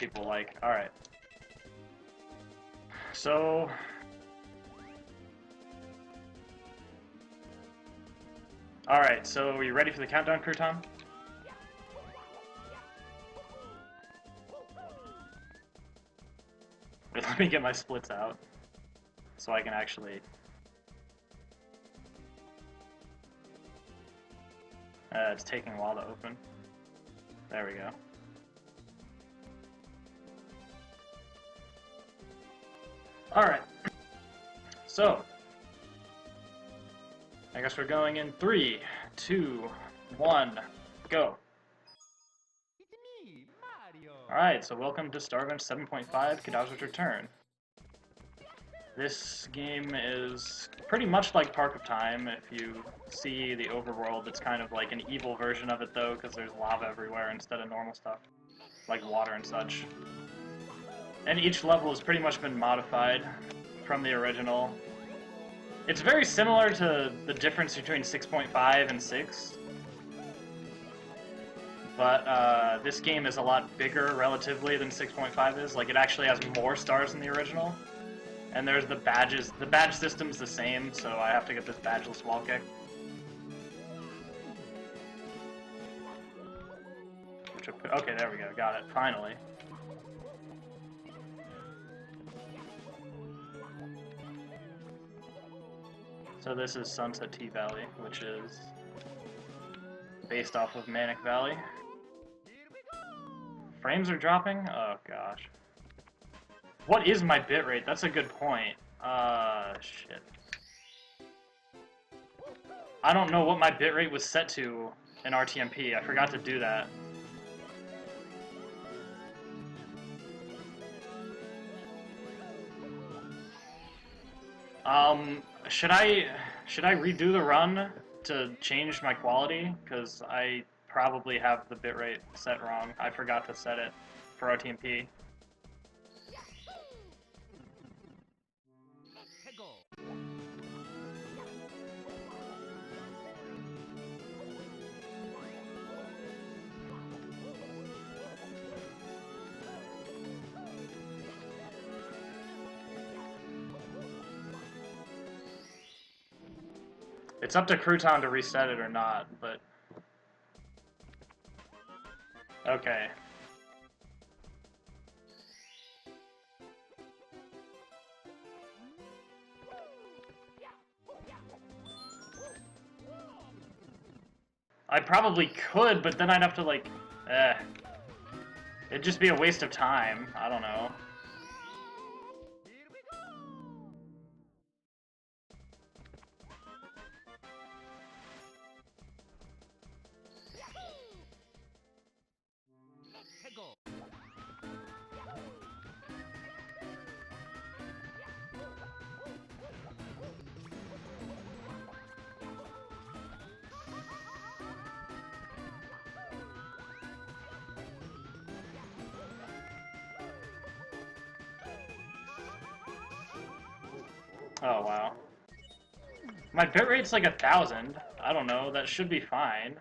people like. Alright. So... Alright, so are you ready for the countdown, Crouton? Wait, let me get my splits out, so I can actually... it's taking a while to open. There we go. Alright. So, I guess we're going in 3, 2, 1, go. Alright, so welcome to Starbench 7.5, Kadabra's Return. This game is pretty much like Park of Time. If you see the overworld, it's kind of like an evil version of it though, because there's lava everywhere instead of normal stuff, like water and such. And each level has pretty much been modified from the original. It's very similar to the difference between 6.5 and 6. But this game is a lot bigger relatively than 6.5 is. Like, it actually has more stars than the original. And there's the badges. The badge system's the same, so I have to get this badgeless wall kick. Okay, there we go. Got it. Finally. So this is Sunset Tea Valley, which is based off of Manic Valley. Frames are dropping? Oh gosh. What is my bitrate? That's a good point. Shit. I don't know what my bitrate was set to in RTMP. I forgot to do that. Should I redo the run to change my quality? Because I probably have the bitrate set wrong. I forgot to set it for RTMP. It's up to Crouton to reset it or not, but... Okay. I probably could, but then I'd have to, like... It'd just be a waste of time. I don't know. Oh, wow. My bitrate's like 1,000. I don't know, that should be fine.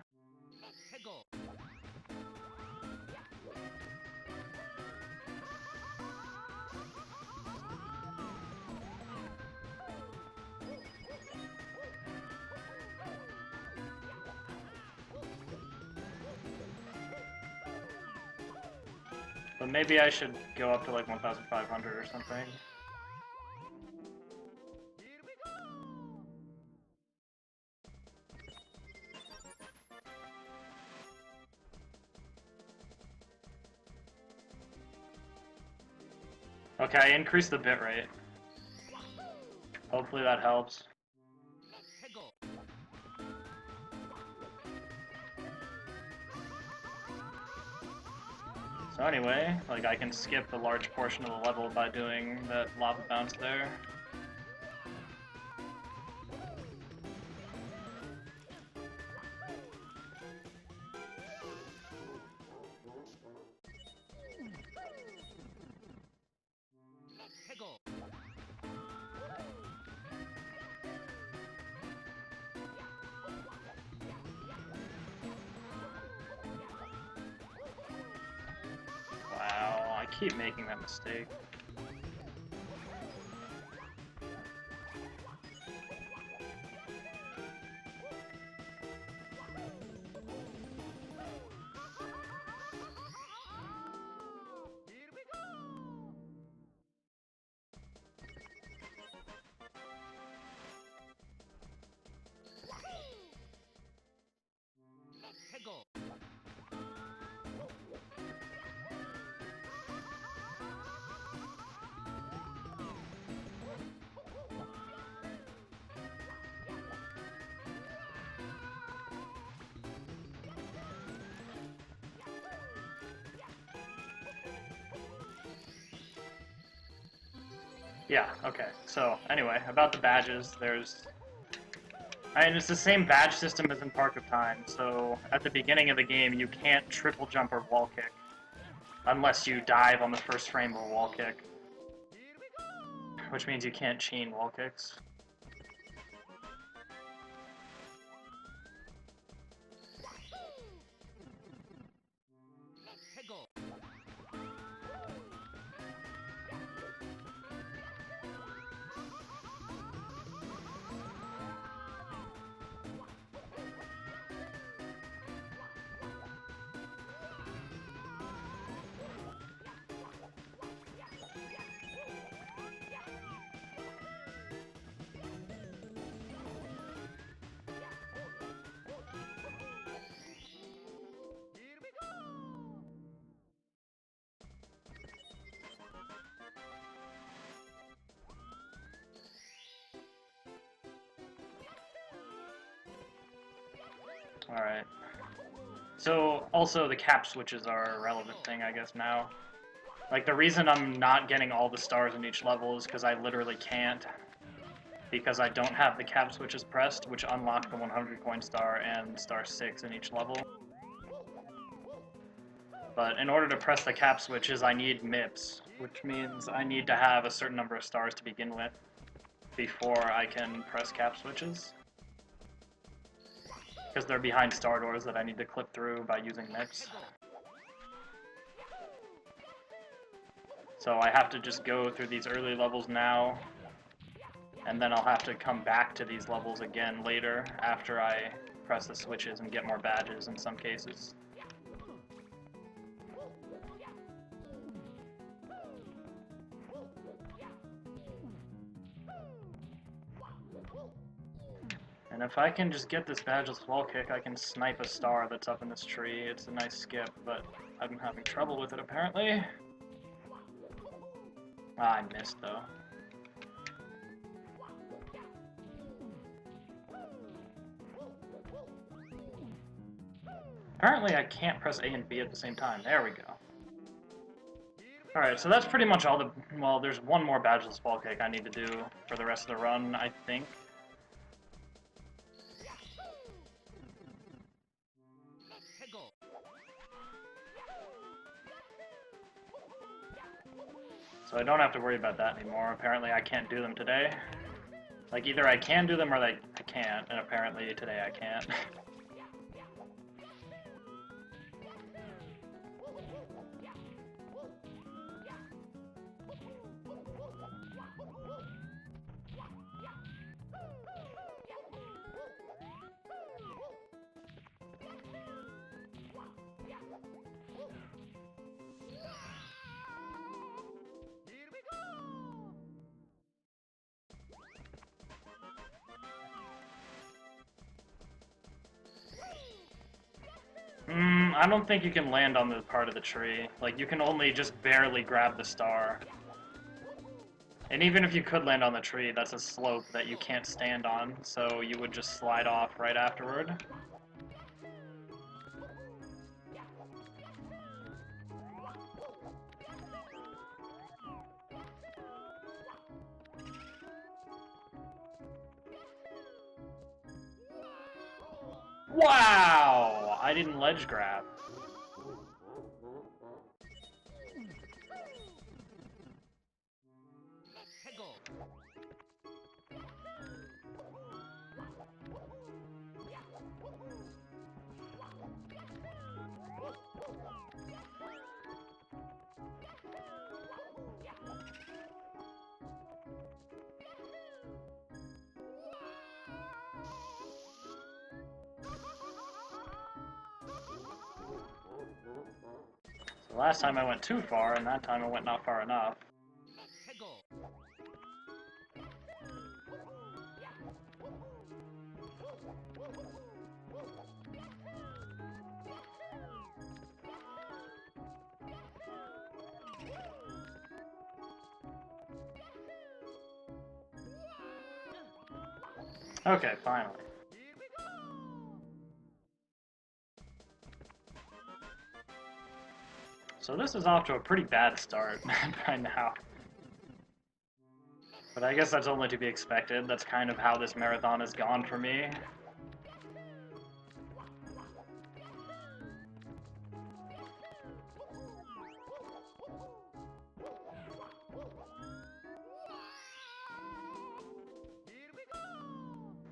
But maybe I should go up to like 1,500 or something. Okay, I increased the bitrate. Hopefully that helps. So anyway, like I can skip a large portion of the level by doing that lava bounce there. keep making that mistake. Yeah, okay. So, anyway, about the badges, it's the same badge system as in Park of Time, so at the beginning of the game, you can't triple jump or wall kick unless you dive on the first frame of a wall kick, which means you can't chain wall kicks. Alright. So, also, the cap switches are a relevant thing, I guess, now. Like, the reason I'm not getting all the stars in each level is because I literally can't. Because I don't have the cap switches pressed, which unlock the 100 coin star and star 6 in each level. But in order to press the cap switches, I need MIPS, which means I need to have a certain number of stars to begin with before I can press cap switches. Because they're behind star doors that I need to clip through by using MIPS. So I have to just go through these early levels now, and then I'll have to come back to these levels again later after I press the switches and get more badges in some cases. And if I can just get this badgeless wall kick, I can snipe a star that's up in this tree. It's a nice skip, but I'm having trouble with it apparently. Ah, I missed though. Apparently I can't press A and B at the same time. There we go. Alright, so that's pretty much all the... Well, there's one more badgeless wall kick I need to do for the rest of the run, I think. So I don't have to worry about that anymore. Apparently I can't do them today. Like, either I can do them or I can't, and apparently today I can't. I don't think you can land on the part of the tree. Like, you can only just barely grab the star. And even if you could land on the tree, that's a slope that you can't stand on, so you would just slide off right afterward. Wow! I didn't ledge grab. The last time I went too far, and that time I went not far enough. Okay, finally. So this is off to a pretty bad start by now. But I guess that's only to be expected. That's kind of how this marathon has gone for me.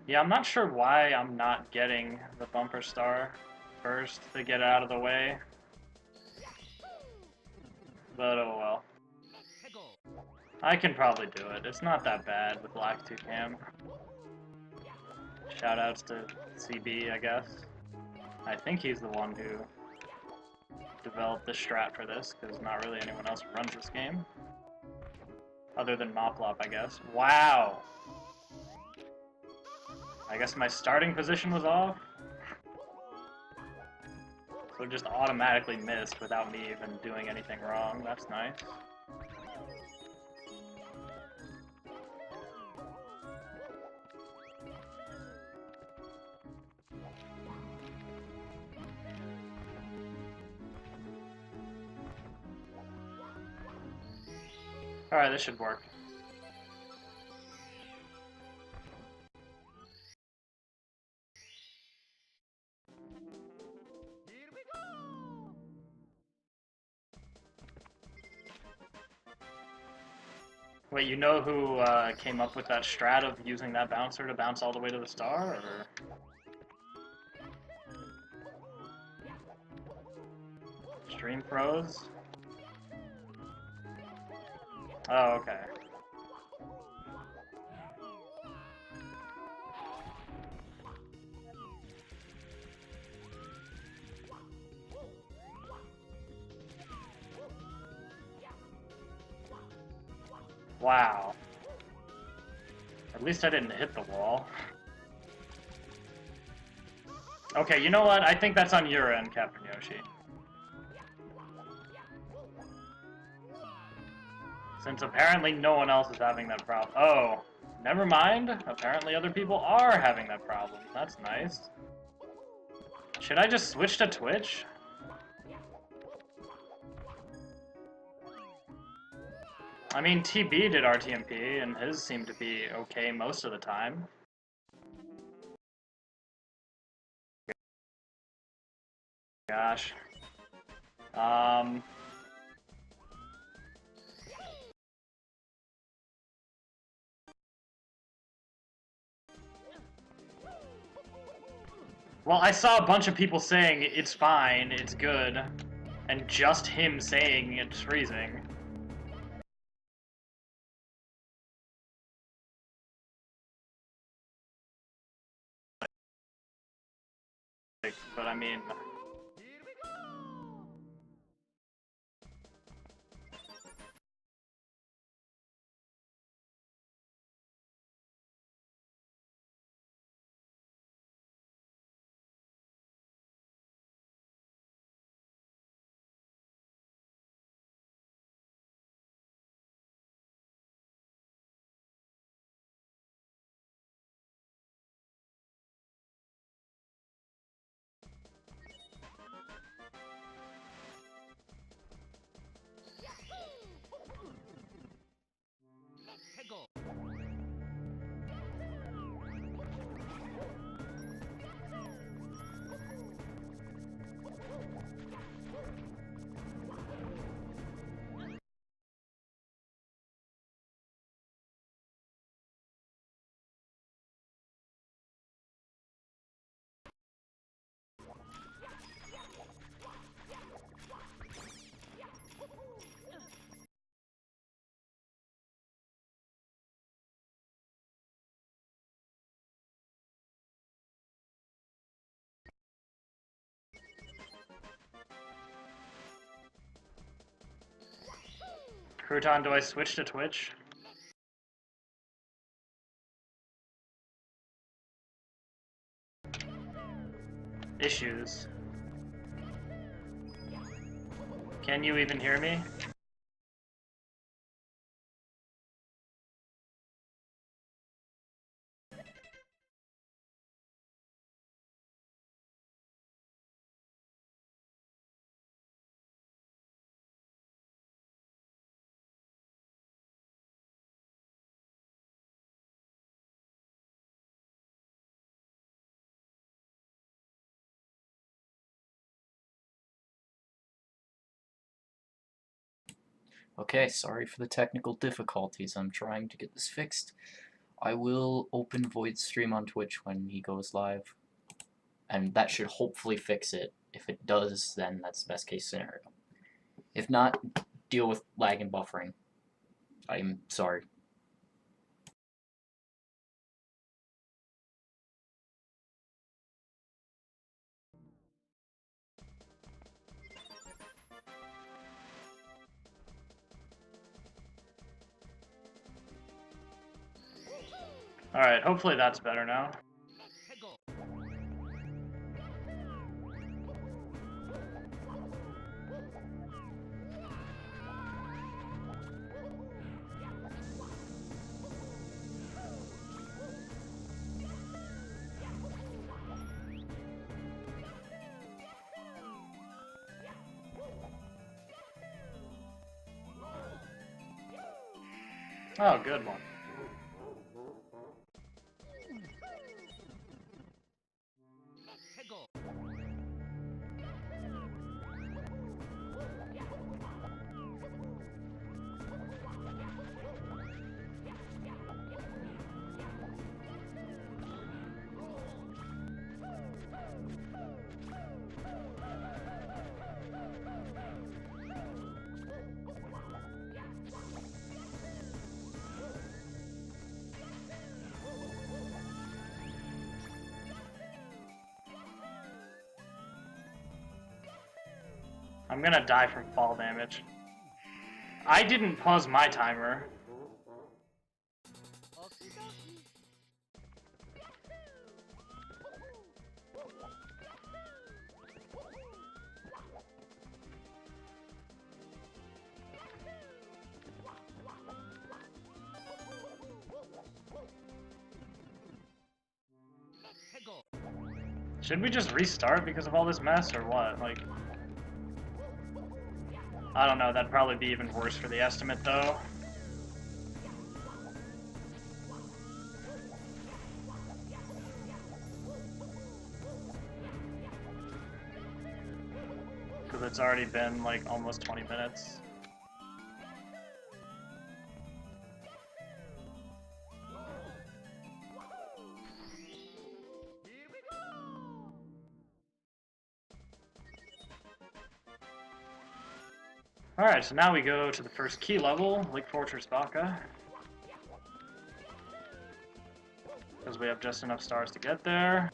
Yeah, I'm not sure why I'm not getting the bumper star first to get out of the way. But oh well. I can probably do it. It's not that bad with Black 2 Cam. Shoutouts to CB, I guess. I think he's the one who developed the strat for this, because not really anyone else runs this game. Other than Moplop, I guess. Wow! I guess my starting position was off. So it just automatically missed without me even doing anything wrong. That's nice. Alright, this should work. Wait, you know who came up with that strat of using that bouncer to bounce all the way to the star, or...? Stream froze? Oh, okay. Wow. At least I didn't hit the wall. Okay, you know what? I think that's on your end, Captain Yoshi. Since apparently no one else is having that problem. Oh, never mind. Apparently other people are having that problem. That's nice. Should I just switch to Twitch? I mean, TB did RTMP, and his seemed to be okay most of the time. Gosh. Well, I saw a bunch of people saying it's fine, it's good, and just him saying it's freezing. But I mean... Crouton, do I switch to Twitch? Issues. Can you even hear me? Okay, sorry for the technical difficulties. I'm trying to get this fixed. I will open Void's stream on Twitch when he goes live, and that should hopefully fix it. If it does, then that's the best case scenario. If not, deal with lag and buffering. I'm sorry. Alright, hopefully that's better now. Oh, good one. I'm gonna die from fall damage. I didn't pause my timer. Should we just restart because of all this mess, or what? Like, I don't know, that'd probably be even worse for the estimate, though. Because it's already been, like, almost 20 minutes. Alright, so now we go to the first key level, Lake Fortress Baka. Because we have just enough stars to get there.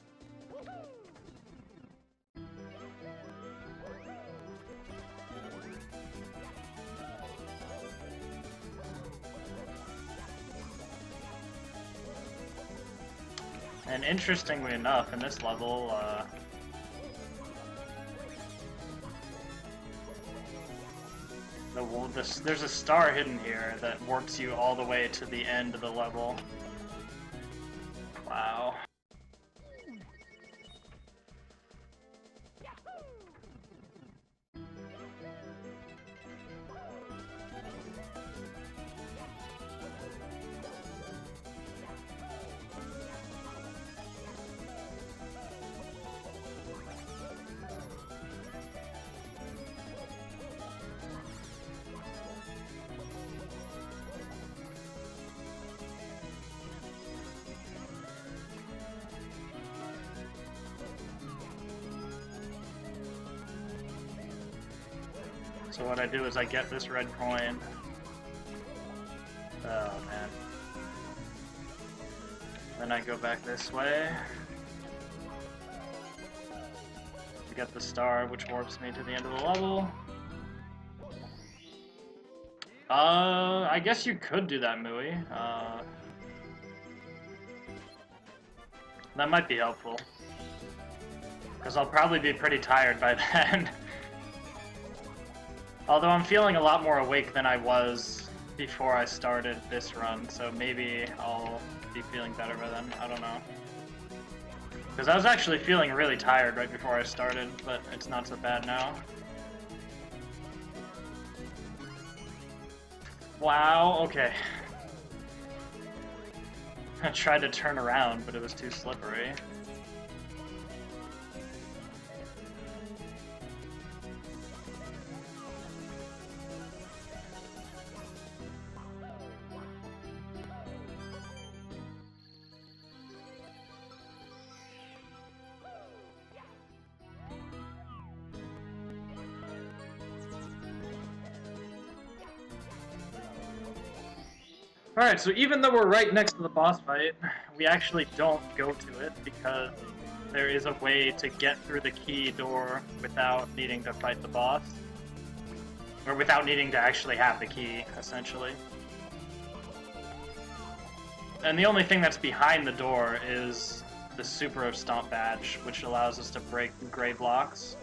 And interestingly enough, in this level, there's a star hidden here that warps you all the way to the end of the level. Wow. So what I do is I get this red coin. Oh man. Then I go back this way. To get the star, which warps me to the end of the level. I guess you could do that, Mui. That might be helpful. Because I'll probably be pretty tired by then. Although I'm feeling a lot more awake than I was before I started this run, so maybe I'll be feeling better by then. I don't know. Because I was actually feeling really tired right before I started, but it's not so bad now. Wow, okay. I tried to turn around, but it was too slippery. Alright, so even though we're right next to the boss fight, we actually don't go to it because there is a way to get through the key door without needing to fight the boss. Or without needing to actually have the key, essentially. And the only thing that's behind the door is the Super of Stomp badge, which allows us to break gray blocks.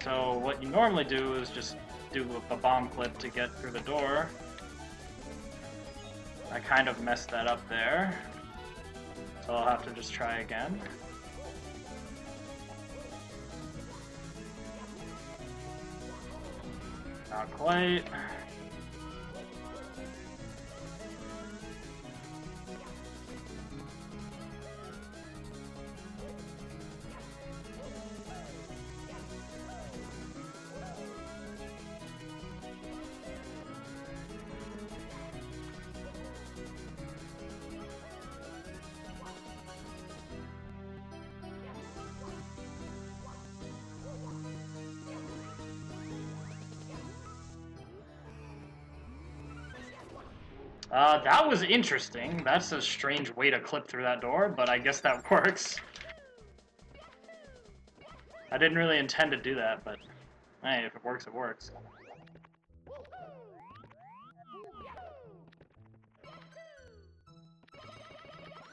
So what you normally do is just do a bomb clip to get through the door. I kind of messed that up there, so I'll have to just try again. Not quite. That was interesting. That's a strange way to clip through that door, but I guess that works. I didn't really intend to do that, but hey, if it works, it works.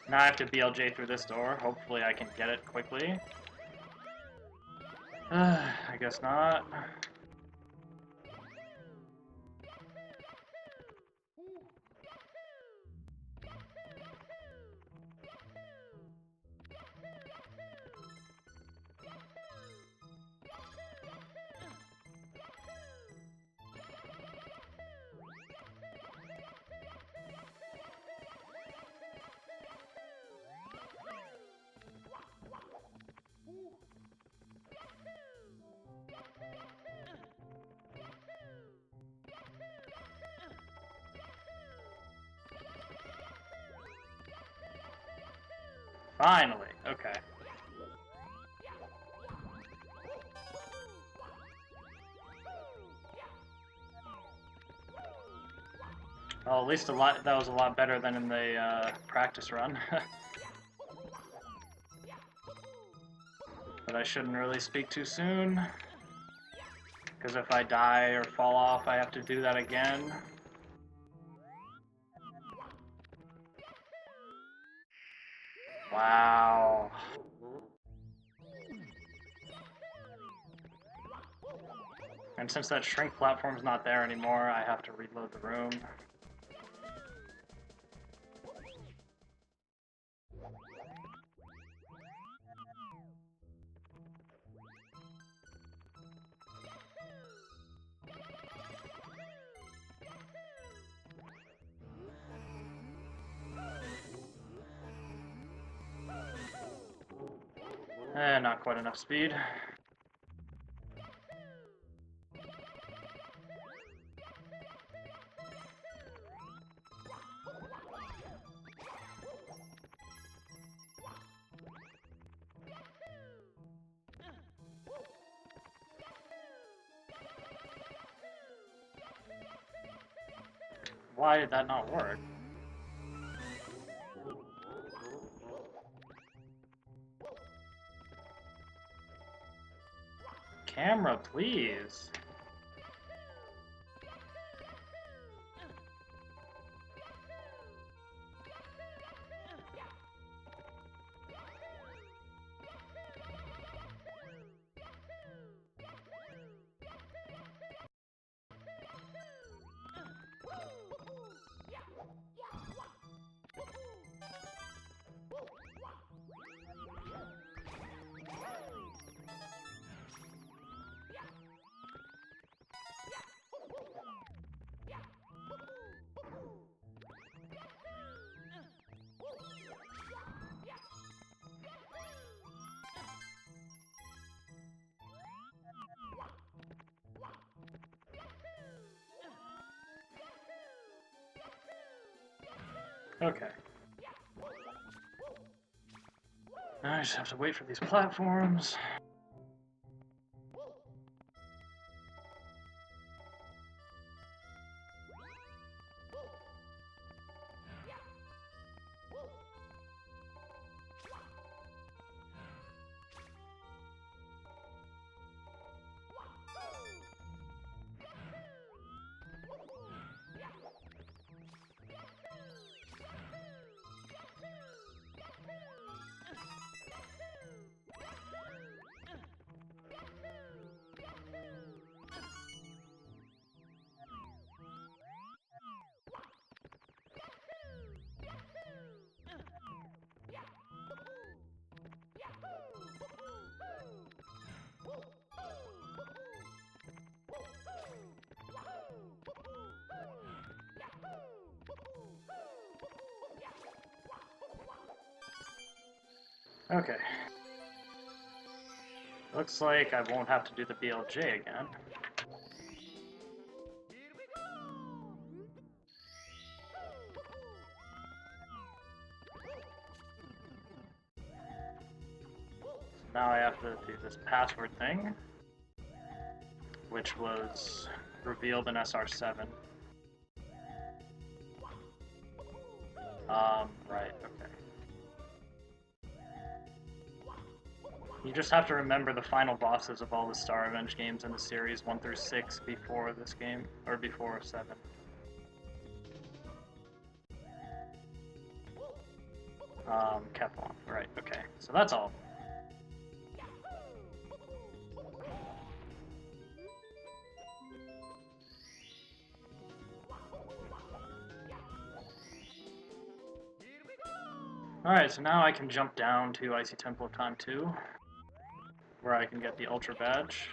Now I have to BLJ through this door. Hopefully I can get it quickly. I guess not. Finally, okay. Well, at least that was a lot better than in the practice run. But I shouldn't really speak too soon, because if I die or fall off, I have to do that again. Wow. And since that shrink platform's not there anymore, I have to reload the room. Not quite enough speed. Why did that not work? Camera, please. Okay. Now I just have to wait for these platforms. Okay. Looks like I won't have to do the BLJ again. Now I have to do this password thing, which was revealed in SR7. Right, okay. You just have to remember the final bosses of all the Star Revenge games in the series 1 through 6 before this game, or before 7. Keflon, right, okay. So that's all. Alright, so now I can jump down to Icy Temple of Time 2, where I can get the Ultra Badge.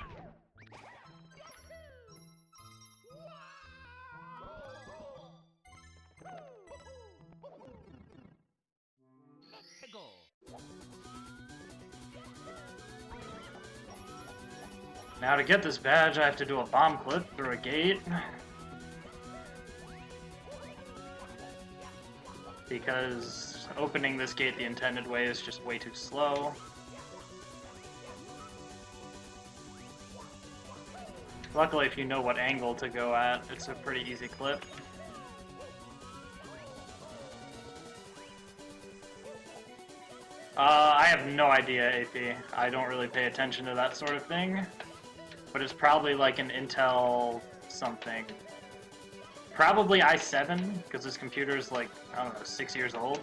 Now to get this badge, I have to do a bomb clip through a gate. Because opening this gate the intended way is just way too slow. Luckily, if you know what angle to go at, it's a pretty easy clip. I have no idea, AP. I don't really pay attention to that sort of thing. But it's probably like an Intel something. Probably i7, because this computer is like, I don't know, 6 years old.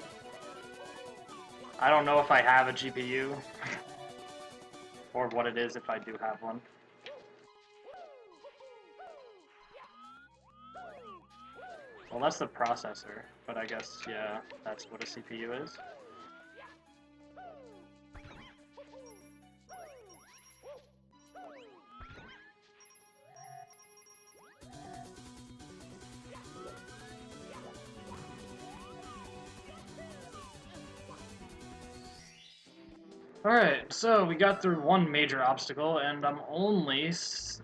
I don't know if I have a GPU, or what it is if I do have one. Well, that's the processor, but I guess, yeah, that's what a CPU is. Alright, so we got through one major obstacle, and I'm only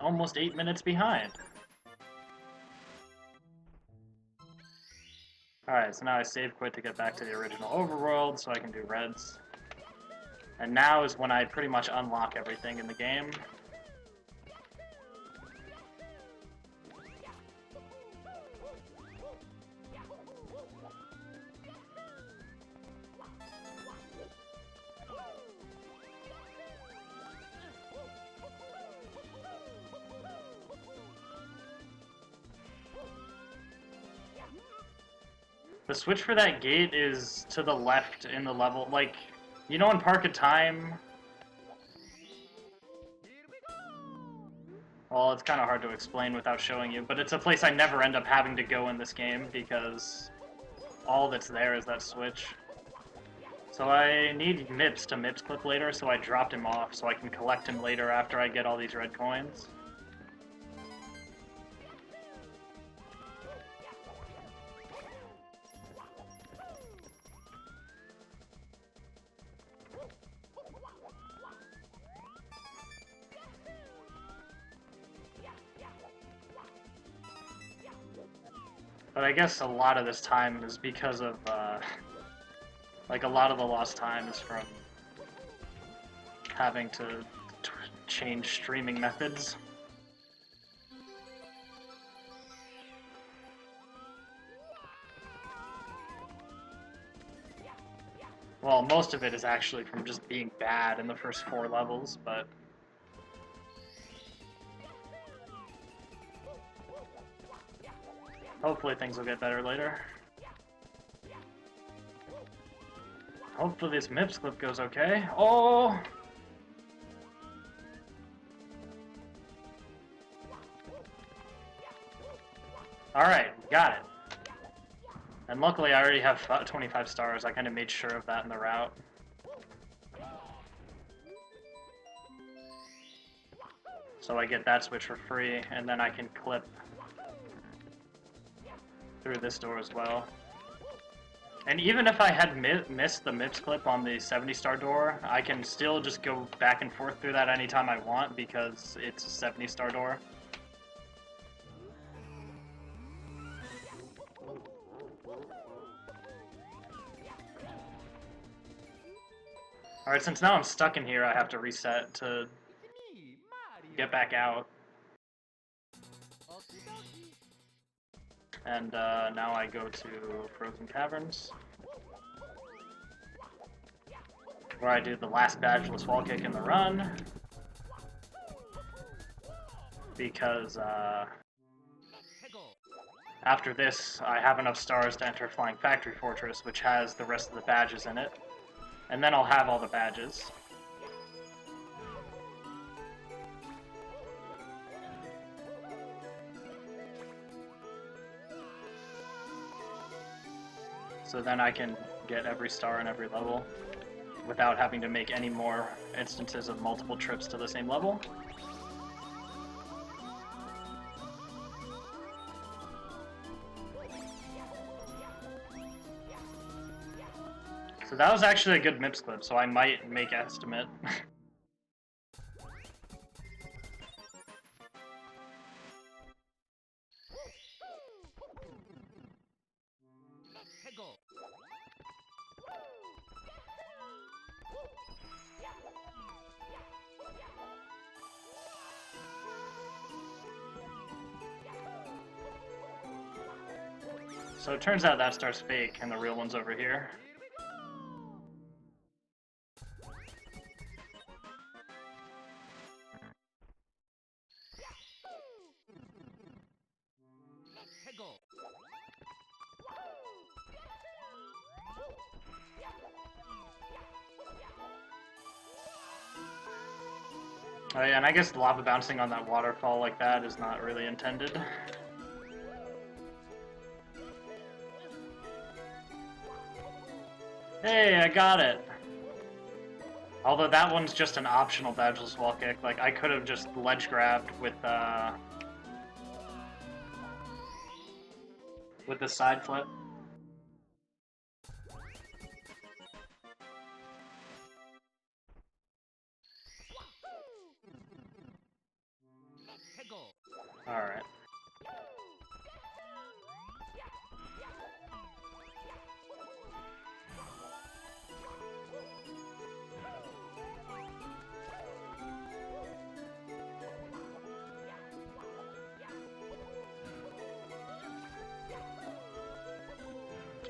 almost 8 minutes behind. Alright, so now I save quit to get back to the original overworld, so I can do reds. And now is when I pretty much unlock everything in the game. The switch for that gate is to the left in the level, like, you know in Park of Time? Well, it's kind of hard to explain without showing you, but it's a place I never end up having to go in this game, because all that's there is that switch. So I need Mips to Mips clip later, so I dropped him off so I can collect him later after I get all these red coins. But I guess a lot of this time is because of, like, a lot of the lost time is from having to change streaming methods. Well, most of it is actually from just being bad in the first 4 levels, but... hopefully things will get better later. Hopefully this MIPS clip goes okay. Oh! Alright, got it. And luckily I already have 25 stars, I kind of made sure of that in the route. So I get that switch for free, and then I can clip through this door as well. And even if I had missed the MIPS clip on the 70-star door, I can still just go back and forth through that anytime I want because it's a 70-star door. Alright, since now I'm stuck in here, I have to reset to get back out. And now I go to Frozen Caverns, where I do the last badgeless wall kick in the run, because after this I have enough stars to enter Flying Factory Fortress, which has the rest of the badges in it, and then I'll have all the badges. So then I can get every star in every level without having to make any more instances of multiple trips to the same level. So that was actually a good MIPS clip, so I might make estimate. So it turns out that star's fake, and the real one's over here. Oh yeah, and I guess lava bouncing on that waterfall like that is not really intended. Hey, I got it! Although that one's just an optional badgeless wall kick, like I could have just ledge grabbed with the side flip. Alright.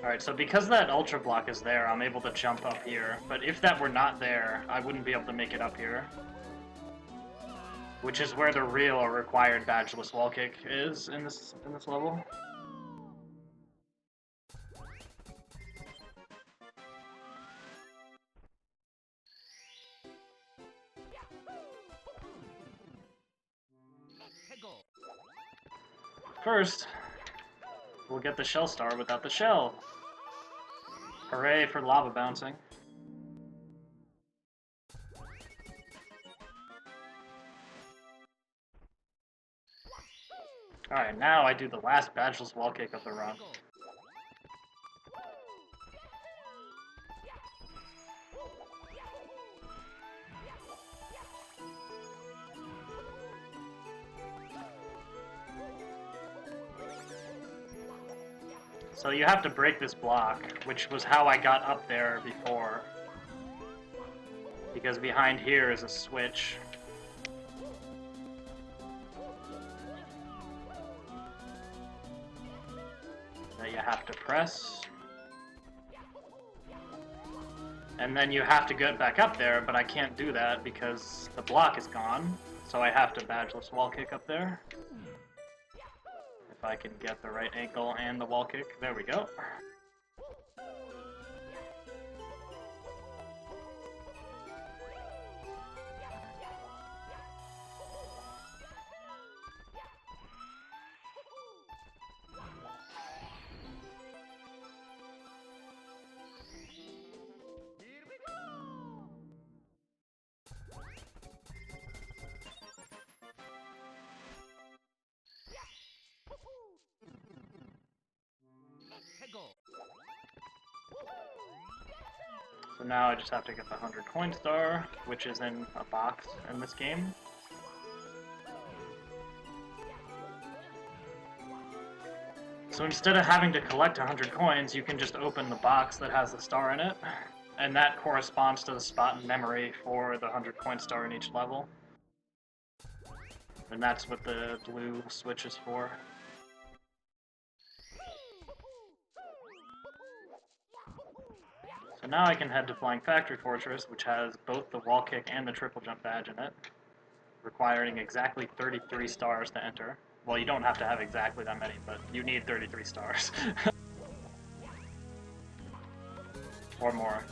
Alright, so because that ultra block is there, I'm able to jump up here. But if that were not there, I wouldn't be able to make it up here. Which is where the real or required badgeless wall kick is in this level. First, we'll get the shell star without the shell. Hooray for lava bouncing. Alright, now I do the last badgeless wall kick of the run. So you have to break this block, which was how I got up there before. Because behind here is a switch. That you have to press. And then you have to get back up there, but I can't do that because the block is gone. So I have to badgeless wall kick up there. If I can get the right angle and the wall kick. There we go. So now I just have to get the 100 coin star, which is in a box in this game. So instead of having to collect 100 coins, you can just open the box that has the star in it, and that corresponds to the spot in memory for the 100 coin star in each level. And that's what the blue switch is for. So now I can head to Flying Factory Fortress, which has both the wall kick and the triple jump badge in it, requiring exactly 33 stars to enter. Well, you don't have to have exactly that many, but you need 33 stars. Or more.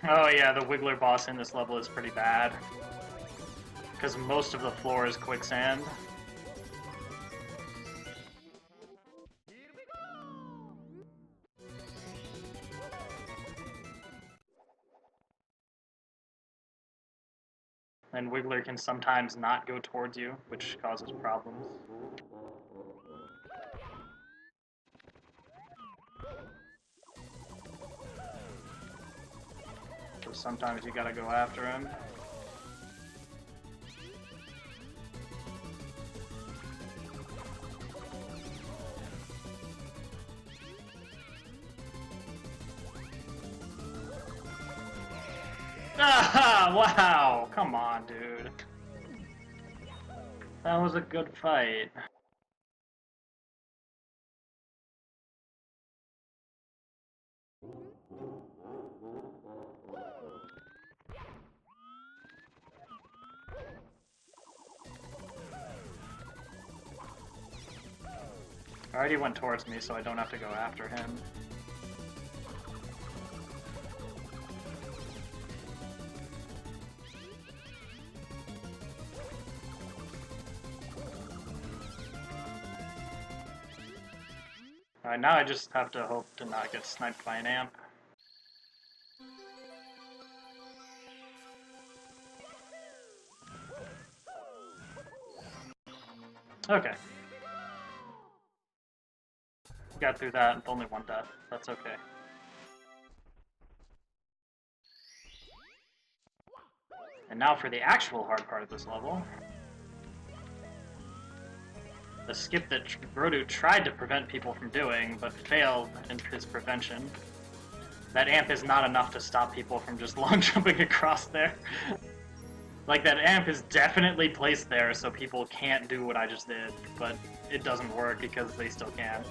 Oh yeah, the Wiggler boss in this level is pretty bad. Because most of the floor is quicksand. And Wiggler can sometimes not go towards you, which causes problems. So sometimes you gotta go after him. Ah, wow! Come on, dude. That was a good fight. I already went towards me, so I don't have to go after him. Alright, now I just have to hope to not get sniped by an amp. Okay. Got through that with only one death. That's okay. And now for the actual hard part of this level. The skip that Brodu tried to prevent people from doing, but failed in his prevention. That amp is not enough to stop people from just long jumping across there. Like, that amp is definitely placed there so people can't do what I just did, but it doesn't work because they still can.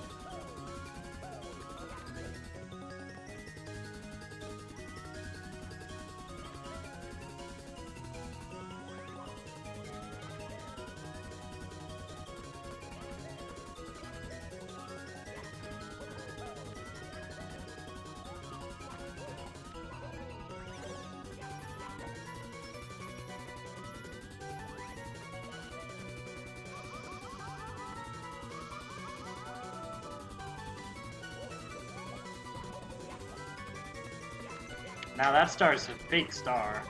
Now that star is a fake star.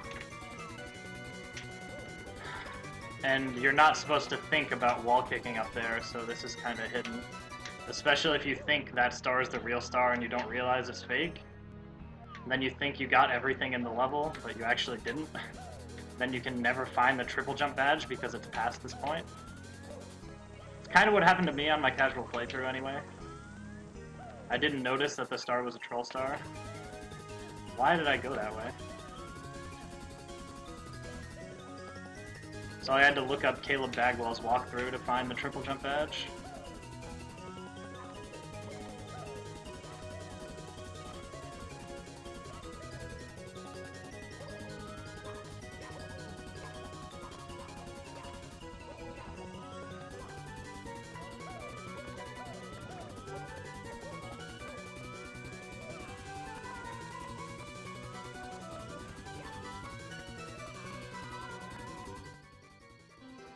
And you're not supposed to think about wall kicking up there, so this is kind of hidden. Especially if you think that star is the real star and you don't realize it's fake. Then you think you got everything in the level, but you actually didn't. Then you can never find the triple jump badge because it's past this point. It's kind of what happened to me on my casual playthrough anyway. I didn't notice that the star was a troll star. Why did I go that way? So I had to look up Caleb Bagwell's walkthrough to find the triple jump badge.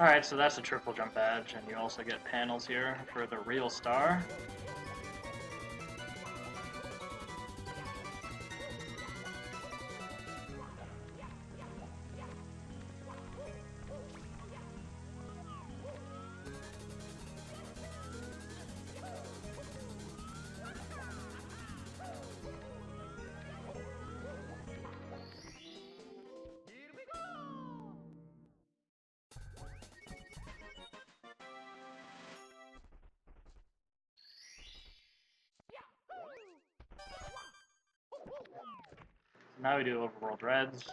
Alright, so that's a triple jump badge, and you also get panels here for the real star. Now we do overworld reds.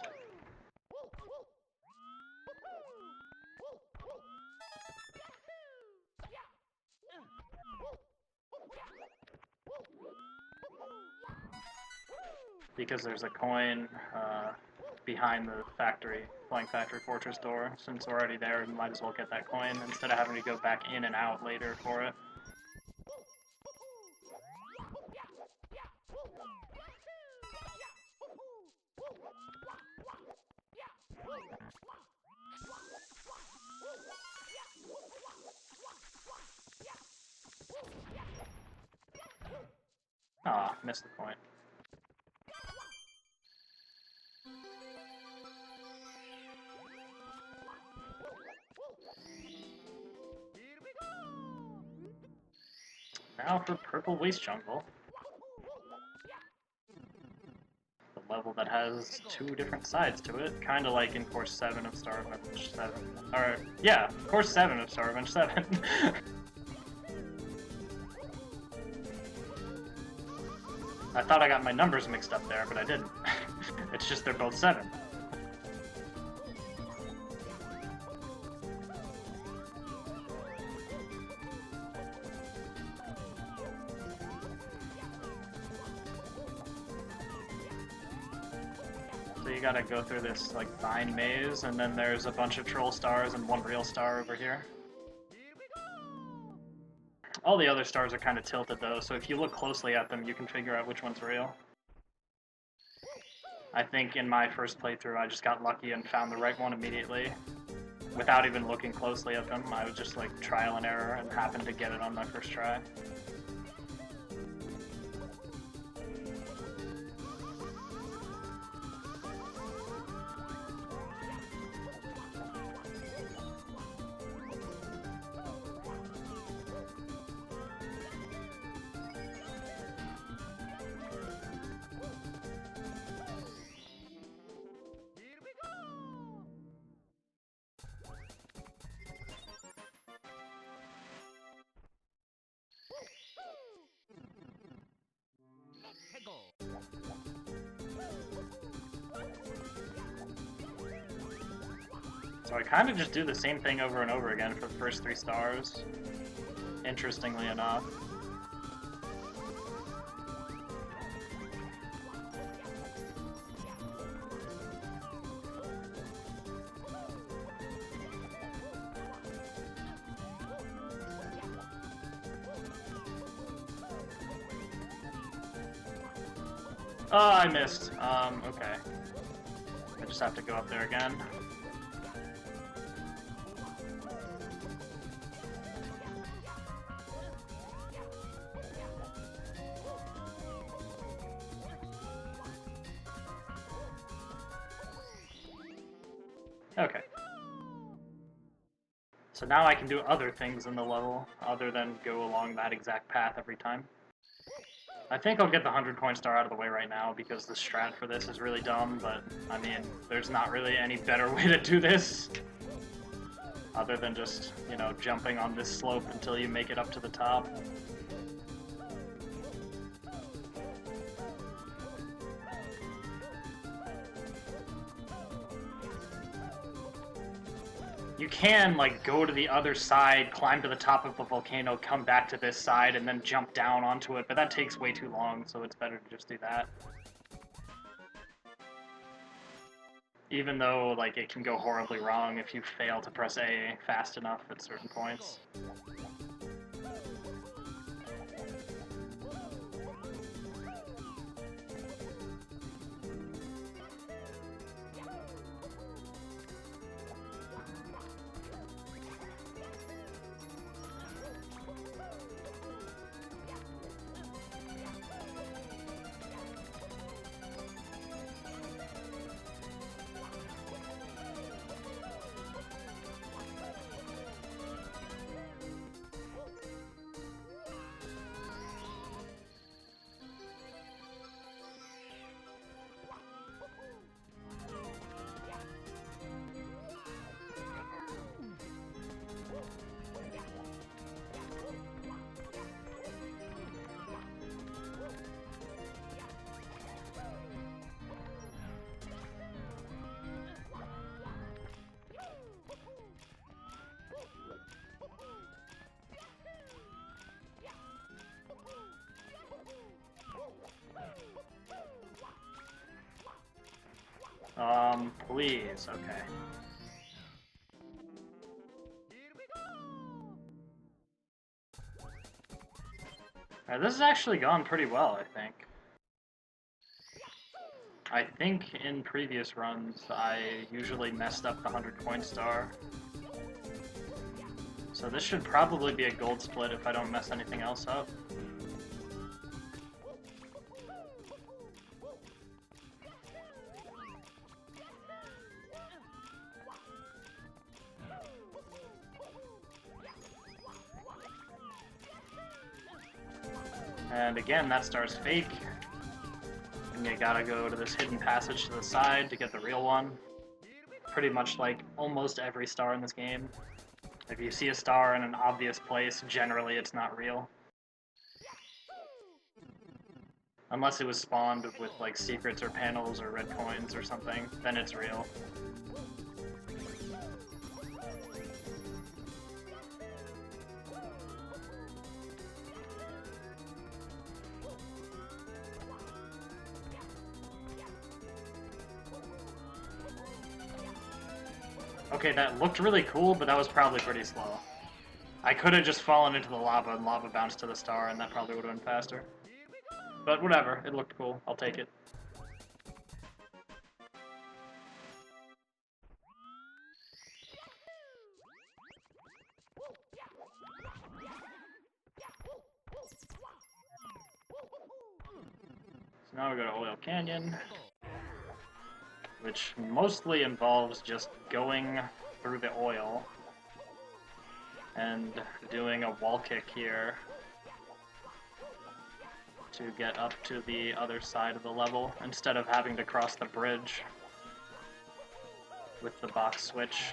Because there's a coin behind the factory, Flying Factory Fortress door. Since we're already there, we might as well get that coin instead of having to go back in and out later for it. Ah, missed the point. Now for Purple Waste Jungle. The level that has two different sides to it, kind of like in Course 7 of Star Revenge 7. Or, yeah, Course 7 of Star Revenge 7. I thought I got my numbers mixed up there, but I didn't. It's just they're both 7. So you gotta go through this, like, vine maze, and then there's a bunch of troll stars and one real star over here. All the other stars are kind of tilted though, so if you look closely at them, you can figure out which one's real. I think in my first playthrough, I just got lucky and found the right one immediately. Without even looking closely at them, I was just like trial and error and happened to get it on my first try. So I kind of just do the same thing over and over again for the first 3 stars, interestingly enough. Oh, I missed. Okay. I just have to go up there again. Okay. So now I can do other things in the level, other than go along that exact path every time. I think I'll get the 100-point star out of the way right now, because the strat for this is really dumb, but, I mean, there's not really any better way to do this. Other than just, you know, jumping on this slope until you make it up to the top. You can, like, go to the other side, climb to the top of the volcano, come back to this side, and then jump down onto it, but that takes way too long, so it's better to just do that. Even though, like, it can go horribly wrong if you fail to press A fast enough at certain points. Please, okay. Alright, this has actually gone pretty well, I think. I think in previous runs, I usually messed up the 100-point star. So this should probably be a gold split if I don't mess anything else up. And again, that star's fake. And you gotta go to this hidden passage to the side to get the real one. Pretty much like almost every star in this game. If you see a star in an obvious place, generally it's not real. Unless it was spawned with like secrets or panels or red coins or something, then it's real. Okay, that looked really cool, but that was probably pretty slow. I could have just fallen into the lava and lava bounced to the star, and that probably would have been faster. But whatever, it looked cool. I'll take it. So now we go to Oil Canyon, which mostly involves just going through the oil and doing a wall kick here to get up to the other side of the level instead of having to cross the bridge with the box switch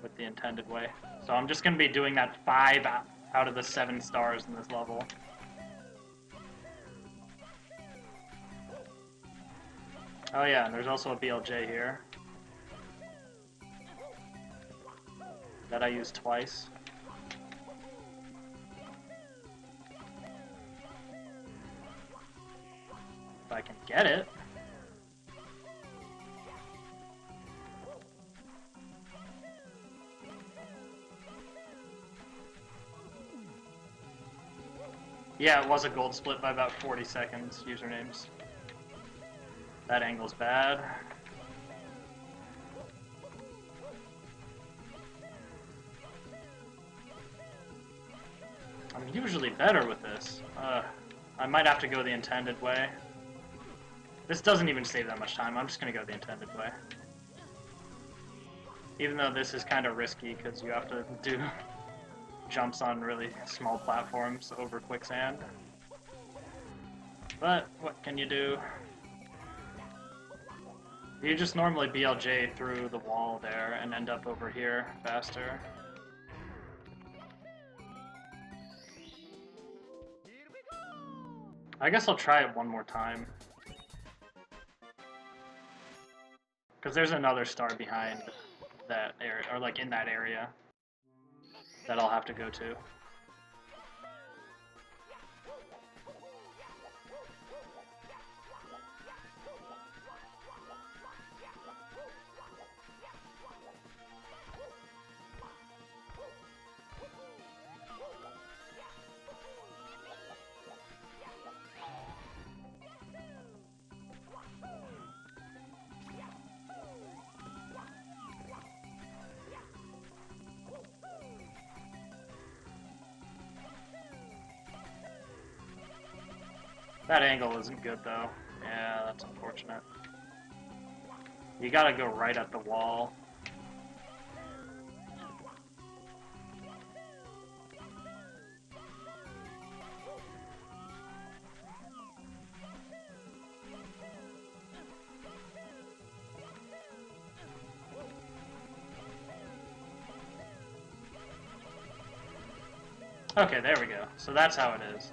with the intended way. So I'm just going to be doing that 5 out of the 7 stars in this level. Oh yeah, and there's also a BLJ here that I used twice. If I can get it. Yeah, it was a gold split by about 40 seconds, usernames. That angle's bad. I'm usually better with this. I might have to go the intended way. This doesn't even save that much time. I'm just going to go the intended way. Even though this is kind of risky because you have to do jumps on really small platforms over quicksand. But what can you do? You just normally BLJ through the wall there and end up over here faster. I guess I'll try it one more time. Because there's another star behind that area, or like in that area, that I'll have to go to. That angle isn't good though. Yeah, that's unfortunate. You gotta go right at the wall. Okay, there we go. So that's how it is.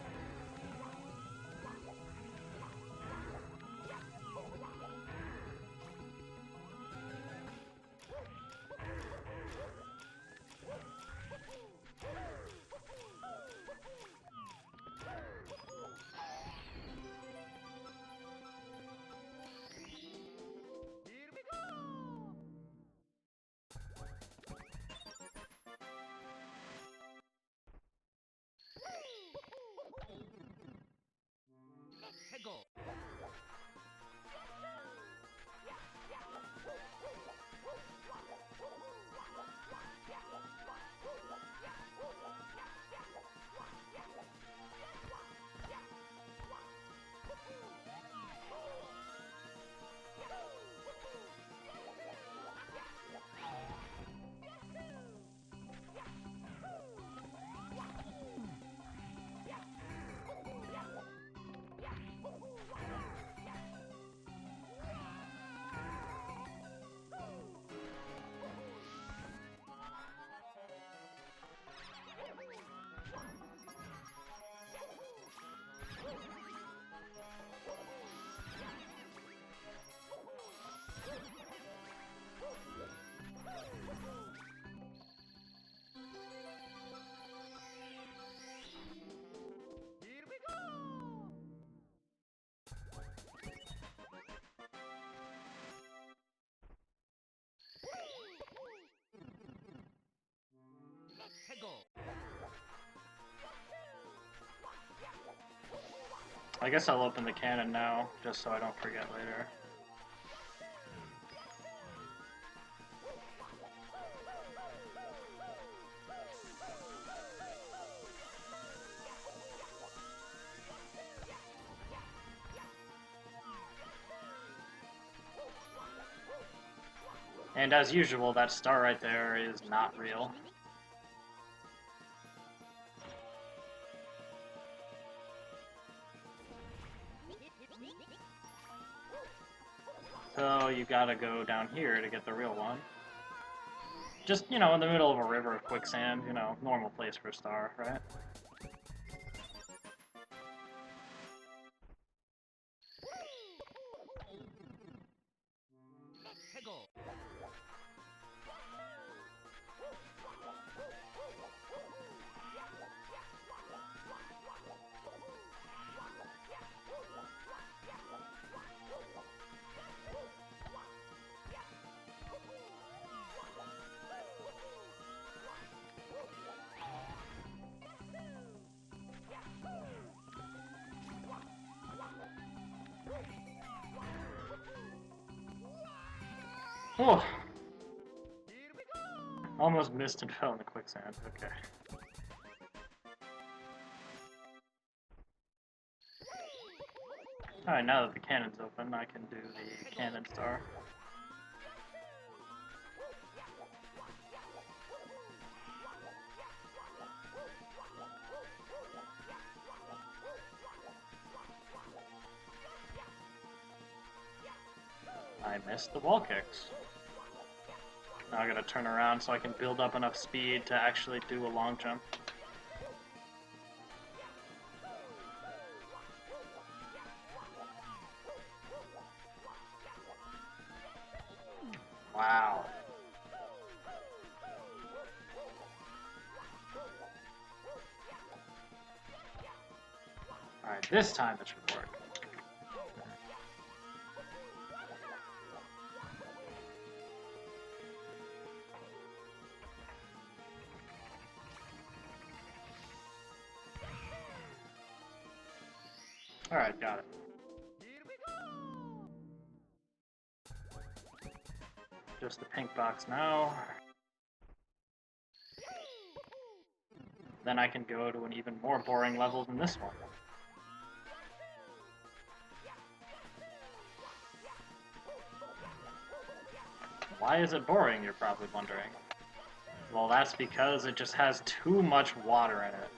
I guess I'll open the cannon now, just so I don't forget later. And as usual, that star right there is not real. So you gotta go down here to get the real one. Just, you know, in the middle of a river of quicksand, you know, normal place for a star, right? Oh! Almost missed and fell in the quicksand. Okay. Alright, now that the cannon's open, I can do the cannon star. I missed the wall kicks. Now I gotta turn around so I can build up enough speed to actually do a long jump. Wow. Alright, this time it should work. Alright, got it. Just the pink box now. Then I can go to an even more boring level than this one. Why is it boring, you're probably wondering. Well, that's because it just has too much water in it.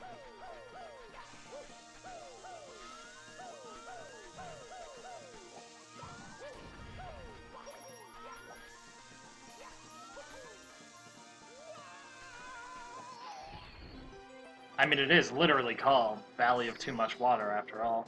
I mean, it is literally called Valley of Too Much Water, after all.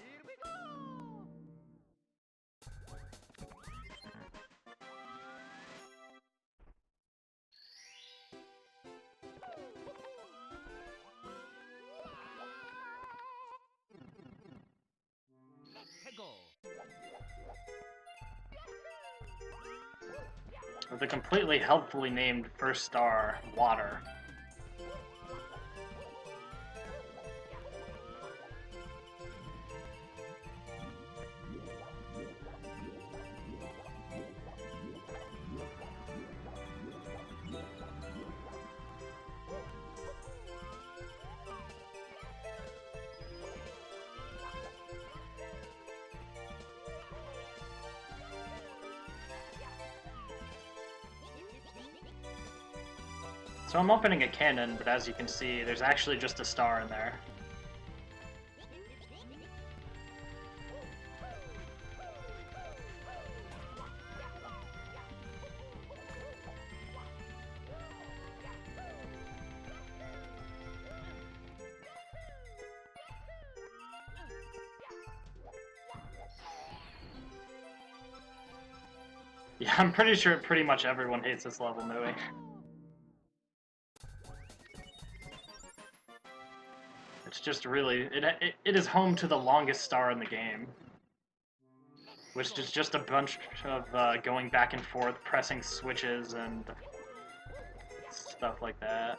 With the completely helpfully named first star, Water. So I'm opening a cannon, but as you can see, there's actually just a star in there. Yeah, I'm pretty sure pretty much everyone hates this level, Nui. It's just really... It is home to the longest star in the game. Which is just a bunch of going back and forth, pressing switches and stuff like that.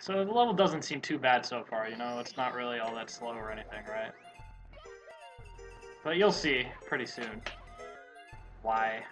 So the level doesn't seem too bad so far, you know? It's not really all that slow or anything, right? But you'll see pretty soon why.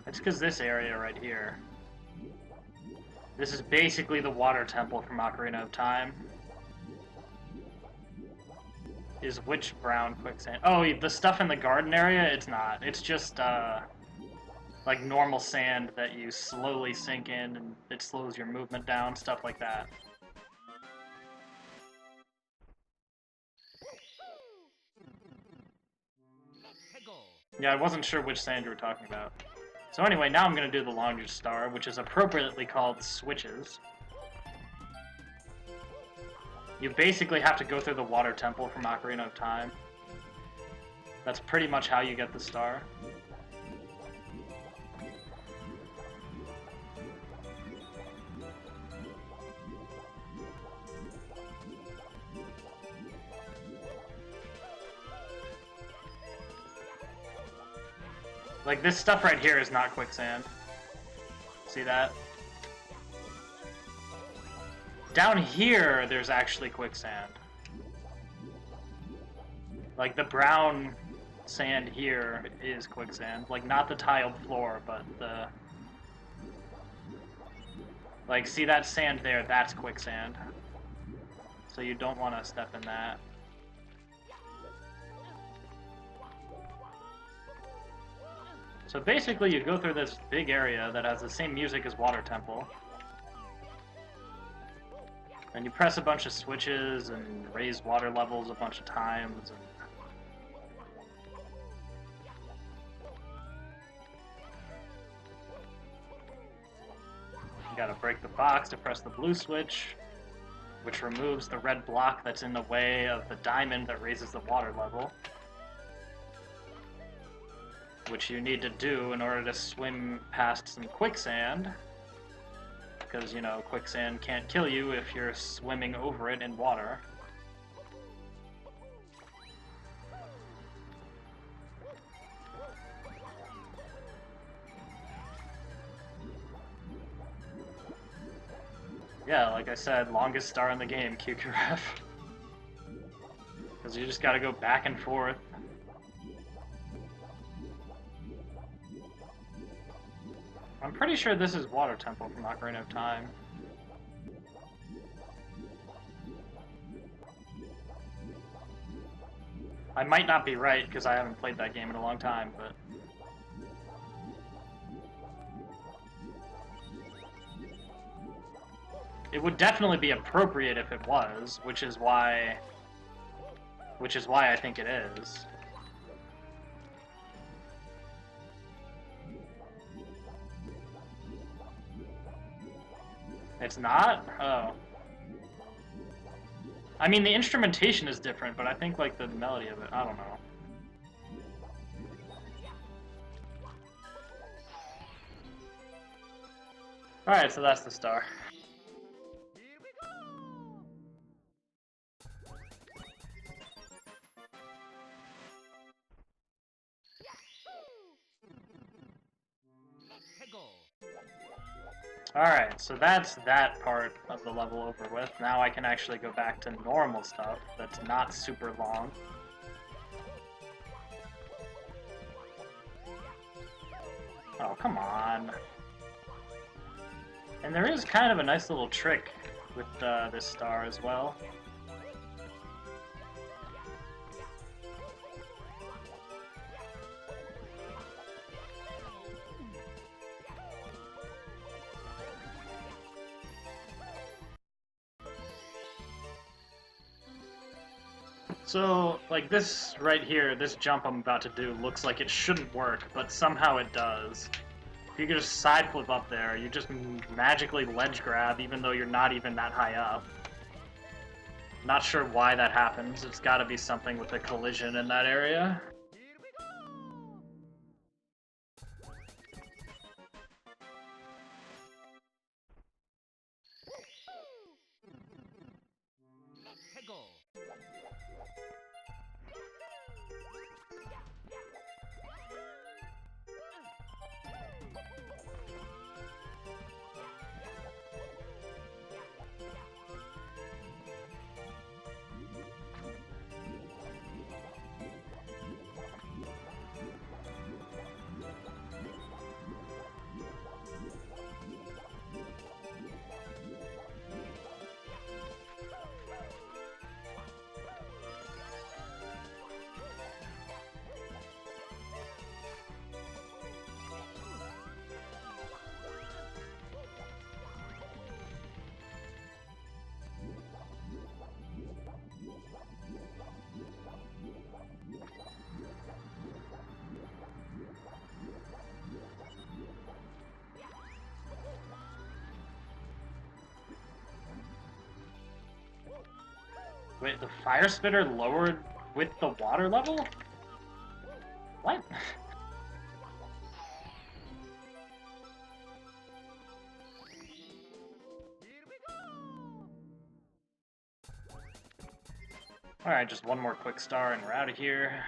It's because this area right here. This is basically the water temple from Ocarina of Time. Is which brown quicksand? Oh, the stuff in the garden area? It's not. It's just, like normal sand that you slowly sink in and it slows your movement down, stuff like that. Yeah, I wasn't sure which sand you were talking about. So anyway, now I'm going to do the longest star, which is appropriately called switches. You basically have to go through the water temple from Ocarina of Time. That's pretty much how you get the star. Like, this stuff right here is not quicksand. See that? Down here, there's actually quicksand. Like, the brown sand here is quicksand. Like, not the tiled floor, but the... Like, see that sand there? That's quicksand. So you don't want to step in that. So basically, you go through this big area that has the same music as Water Temple. And you press a bunch of switches and raise water levels a bunch of times. And you gotta break the box to press the blue switch, which removes the red block that's in the way of the diamond that raises the water level. Which you need to do in order to swim past some quicksand. Because, you know, quicksand can't kill you if you're swimming over it in water. Yeah, like I said, longest star in the game, QQRF. Because you just gotta go back and forth. I'm pretty sure this is Water Temple from Ocarina of Time. I might not be right, because I haven't played that game in a long time, but... It would definitely be appropriate if it was, which is why I think it is. It's not? Oh. I mean, the instrumentation is different, but I think, like, the melody of it, I don't know. Alright, so that's the star. Alright, so that's that part of the level over with. Now I can actually go back to normal stuff that's not super long. Oh, come on. And there is kind of a nice little trick with this star as well. So, like, this right here, this jump I'm about to do looks like it shouldn't work, but somehow it does. If you could just side flip up there, you just magically ledge grab even though you're not even that high up. Not sure why that happens. It's gotta be something with a collision in that area. Wait, the fire spitter lowered with the water level? What? Alright, just one more quick star and we're out of here.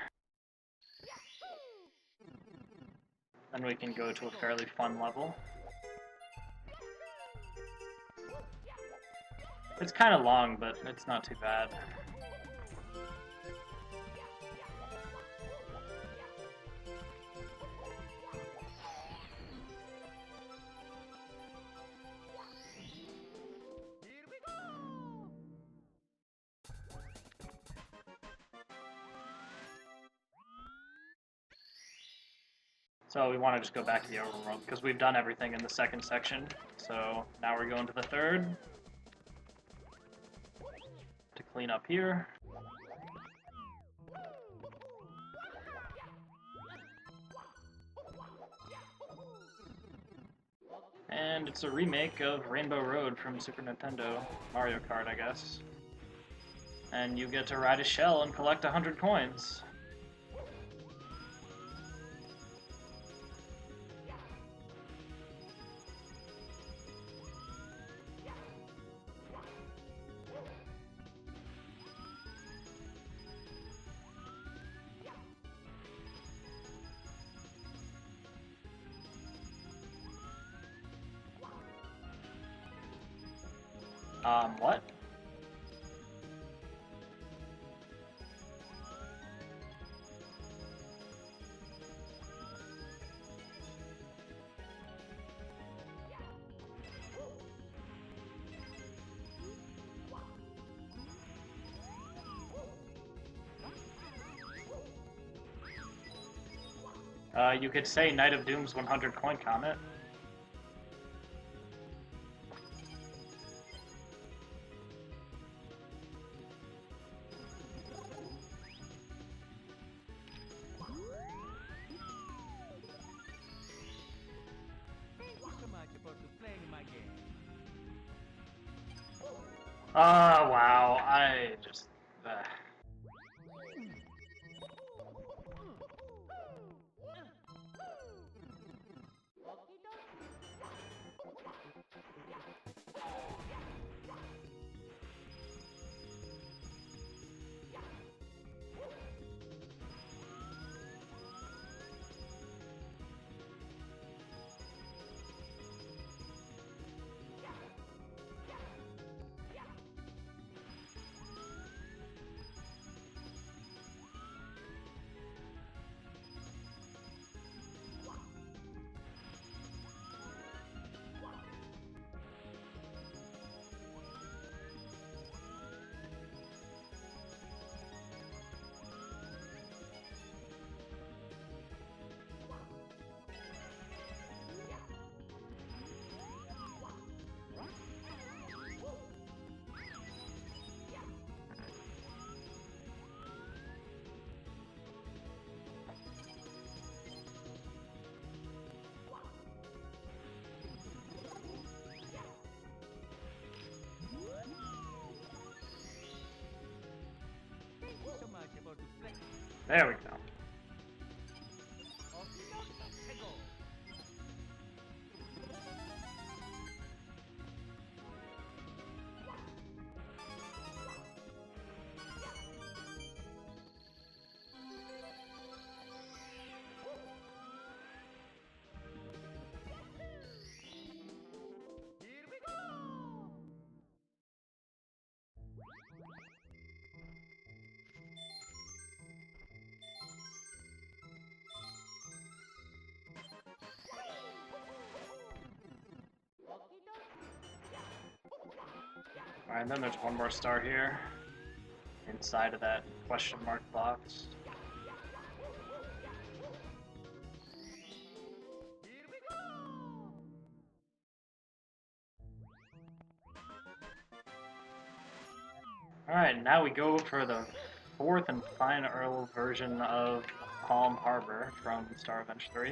Then we can go to a fairly fun level. It's kind of long, but it's not too bad. So we want to just go back to the overworld, because we've done everything in the second section. So now we're going to the third. To clean up here. And it's a remake of Rainbow Road from Super Nintendo. Mario Kart, I guess. And you get to ride a shell and collect 100 coins. What? You could say Knight of Doom's 100 coin comet. Oh, wow, I just... There we go. Alright, then there's one more star here. Inside of that question mark box. Alright, now we go for the fourth and final version of Palm Harbor from Star Adventure 3.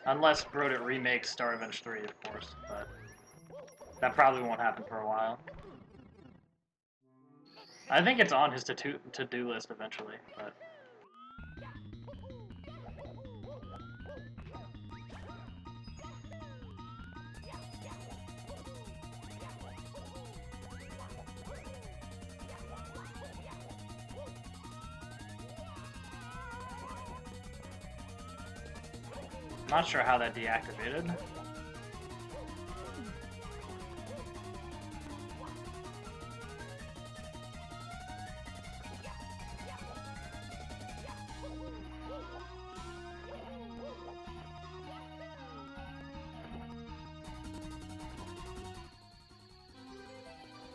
Unless Brodit remakes Star Revenge 3, of course, but that probably won't happen for a while. I think it's on his to-do list eventually, but... Not sure how that deactivated.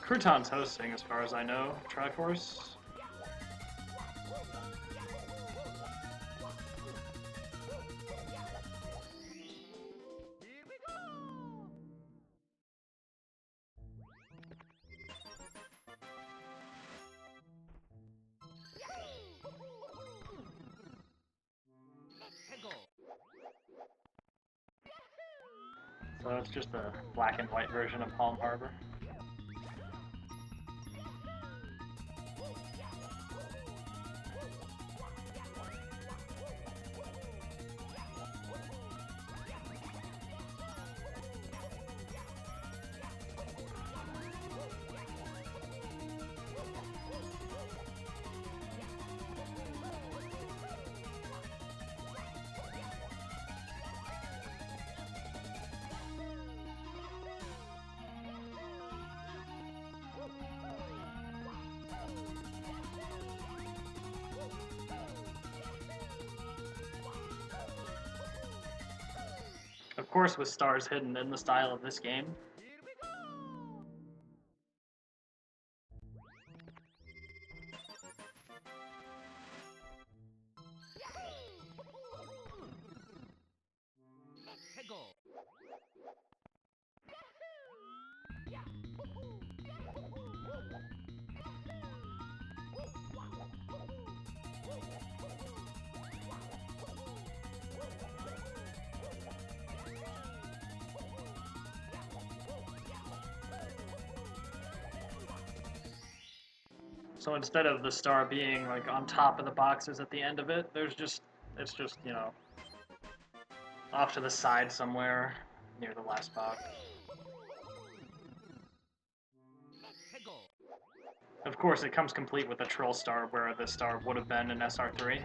Crouton's hosting, as far as I know, Triforce. So it's just a black and white version of Palm Harbor. Of course, with stars hidden in the style of this game. So instead of the star being like on top of the boxes at the end of it, it's just, you know, off to the side somewhere near the last box. Of course, it comes complete with a troll star where the star would have been in SR3.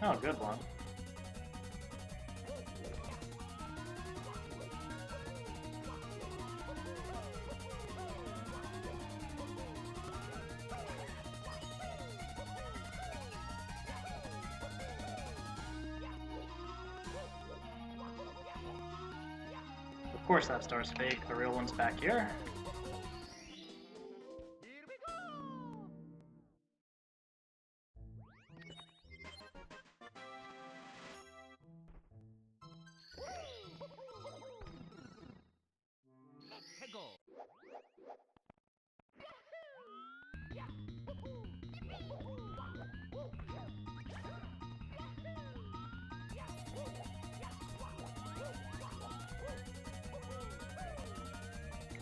Oh, good one. Of course that star's fake, the real one's back here.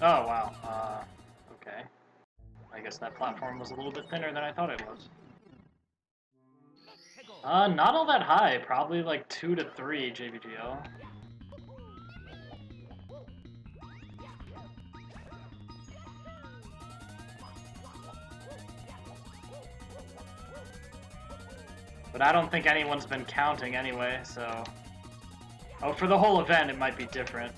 Oh, wow. Okay. I guess that platform was a little bit thinner than I thought it was. Not all that high. Probably like 2 to 3 JVGL. But I don't think anyone's been counting anyway, so... Oh, for the whole event it might be different.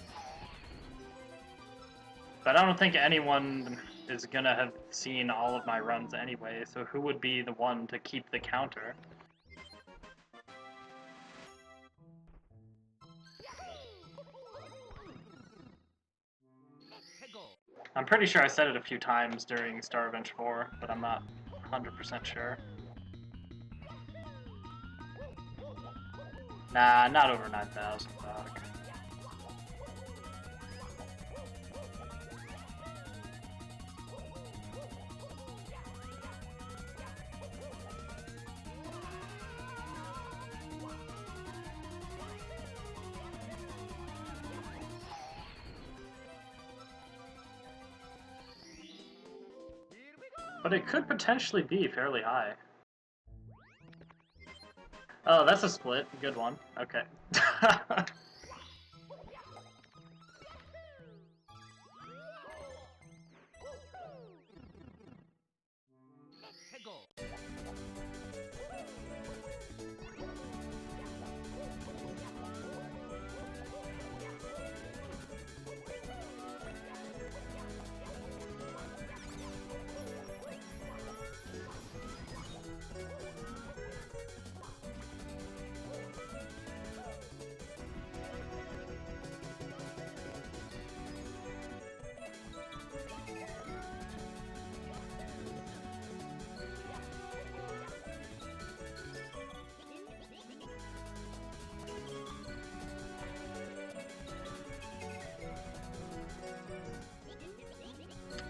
But I don't think anyone is gonna have seen all of my runs anyway, so who would be the one to keep the counter? I'm pretty sure I said it a few times during Star Revenge 4, but I'm not 100% sure. Nah, not over 9,000, fuck. But it could potentially be fairly high. Oh, that's a split. Good one. Okay.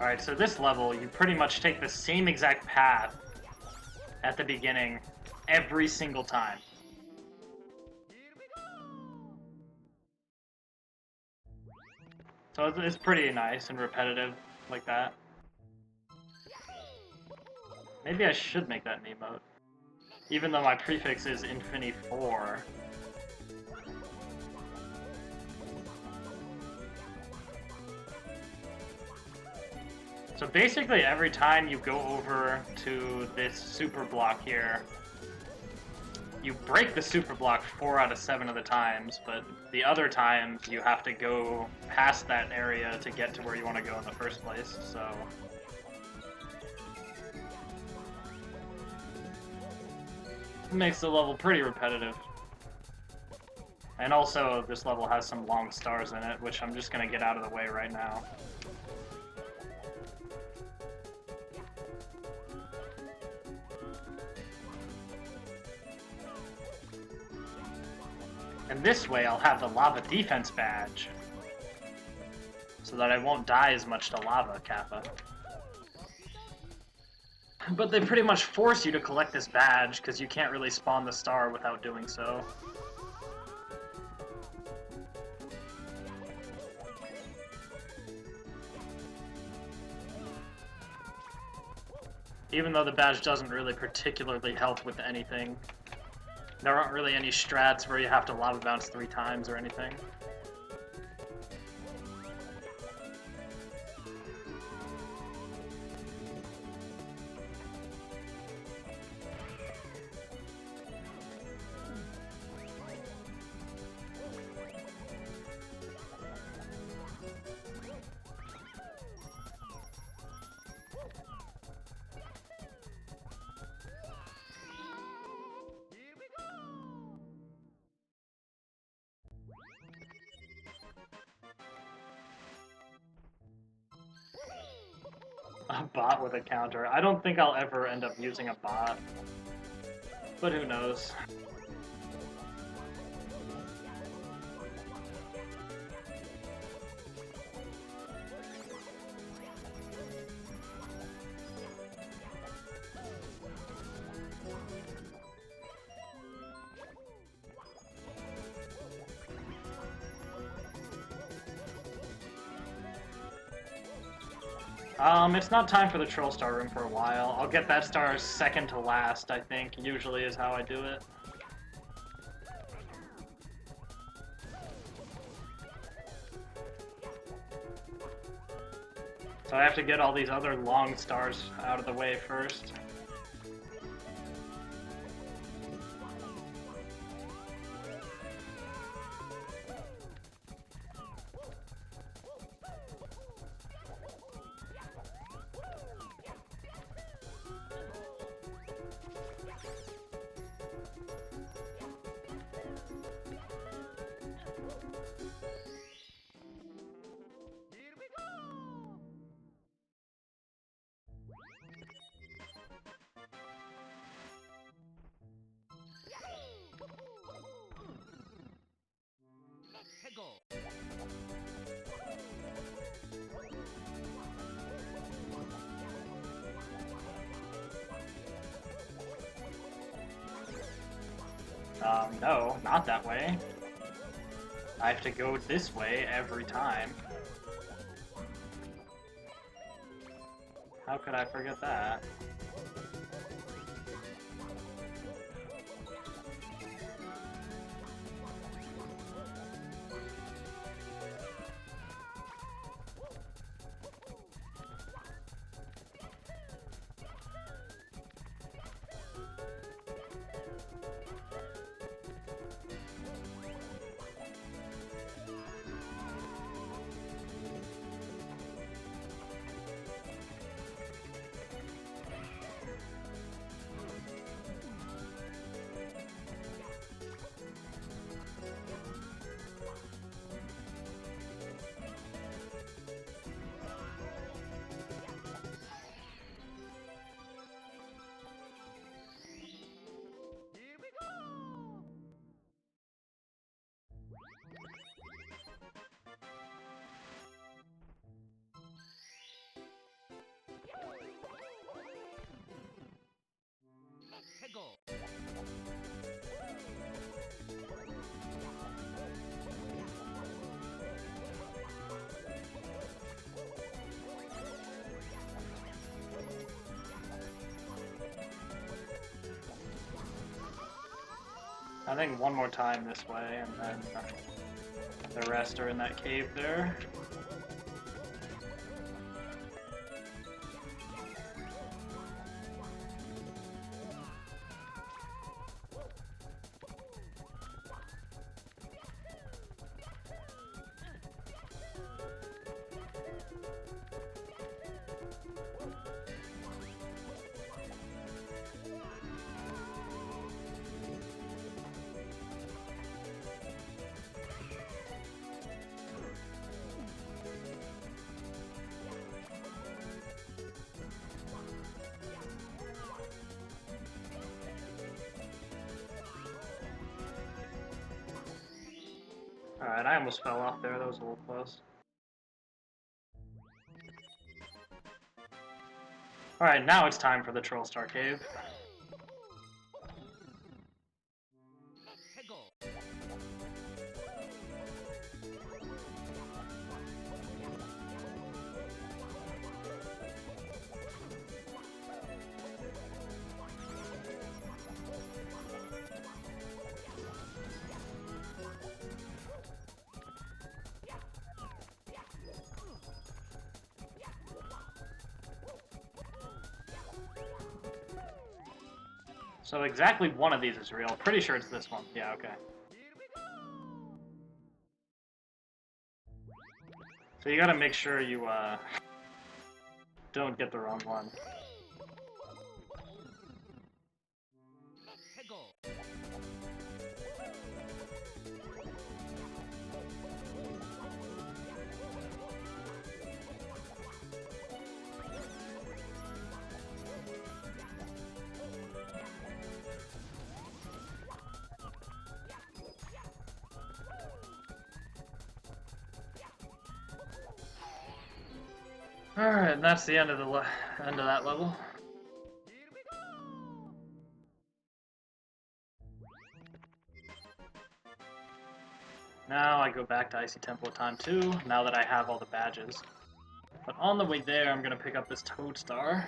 Alright, so this level, you pretty much take the same exact path at the beginning every single time. So it's pretty nice and repetitive like that. Maybe I should make that an emote. Even though my prefix is Infini4. So basically every time you go over to this super block here, you break the super block 4 out of 7 of the times, but the other times you have to go past that area to get to where you want to go in the first place, so... It makes the level pretty repetitive. And also, this level has some long stars in it, which I'm just gonna get out of the way right now. And this way I'll have the lava defense badge, so that I won't die as much to lava, Kappa. But they pretty much force you to collect this badge, because you can't really spawn the star without doing so. Even though the badge doesn't really particularly help with anything. There aren't really any strats where you have to lava bounce 3 times or anything. A bot with a counter. I don't think I'll ever end up using a bot. But who knows. It's not time for the Troll Star room for a while. I'll get that star second to last, I think, usually is how I do it. So I have to get all these other long stars out of the way first. No, not that way. I have to go this way every time. How could I forget that? I think one more time this way, and then the rest are in that cave there. Alright, I almost fell off there, that was a little close. Alright, now it's time for the Troll Star Cave. So exactly one of these is real. Pretty sure it's this one. Yeah, okay. So you gotta make sure you, don't get the wrong one. Alright, and that's the end of the end of that level. Now I go back to Icy Temple of Time 2, now that I have all the badges. But on the way there, I'm gonna pick up this Toad Star,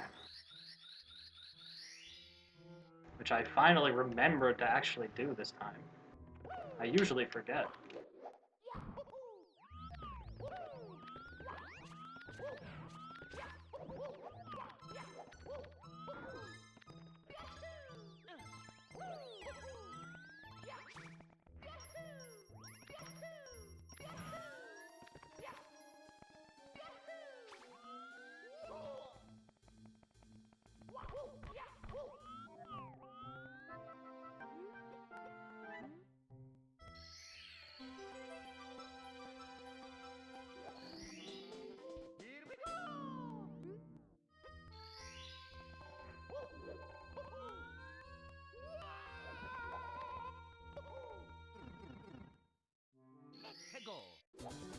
which I finally remembered to actually do this time. I usually forget.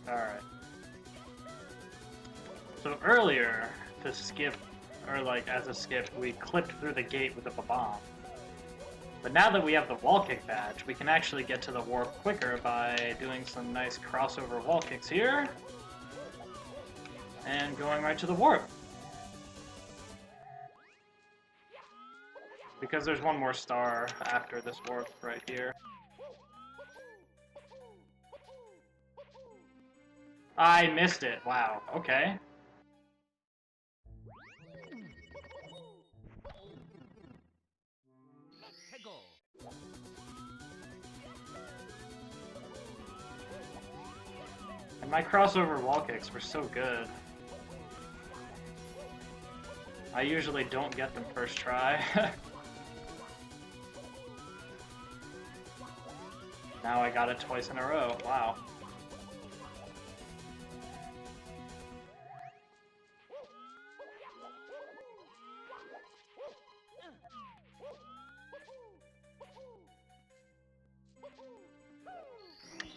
Alright. So earlier, to skip, or like as a skip, we clipped through the gate with a bomb. But now that we have the wall kick badge, we can actually get to the warp quicker by doing some nice crossover wall kicks here. And going right to the warp. Because there's one more star after this warp right here. I missed it. Wow. Okay. And my crossover wall kicks were so good. I usually don't get them first try. Now I got it twice in a row. Wow.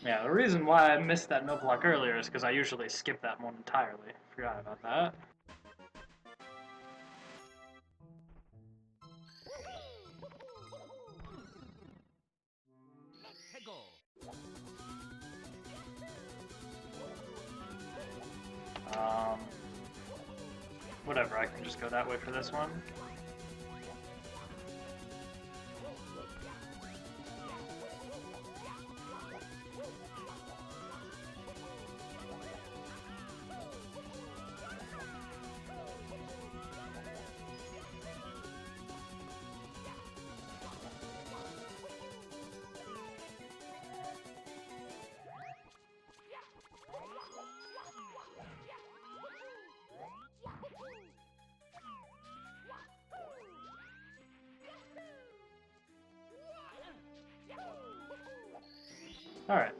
Yeah, the reason why I missed that no block earlier is because I usually skip that one entirely. Forgot about that. Whatever, I can just go that way for this one. Alright.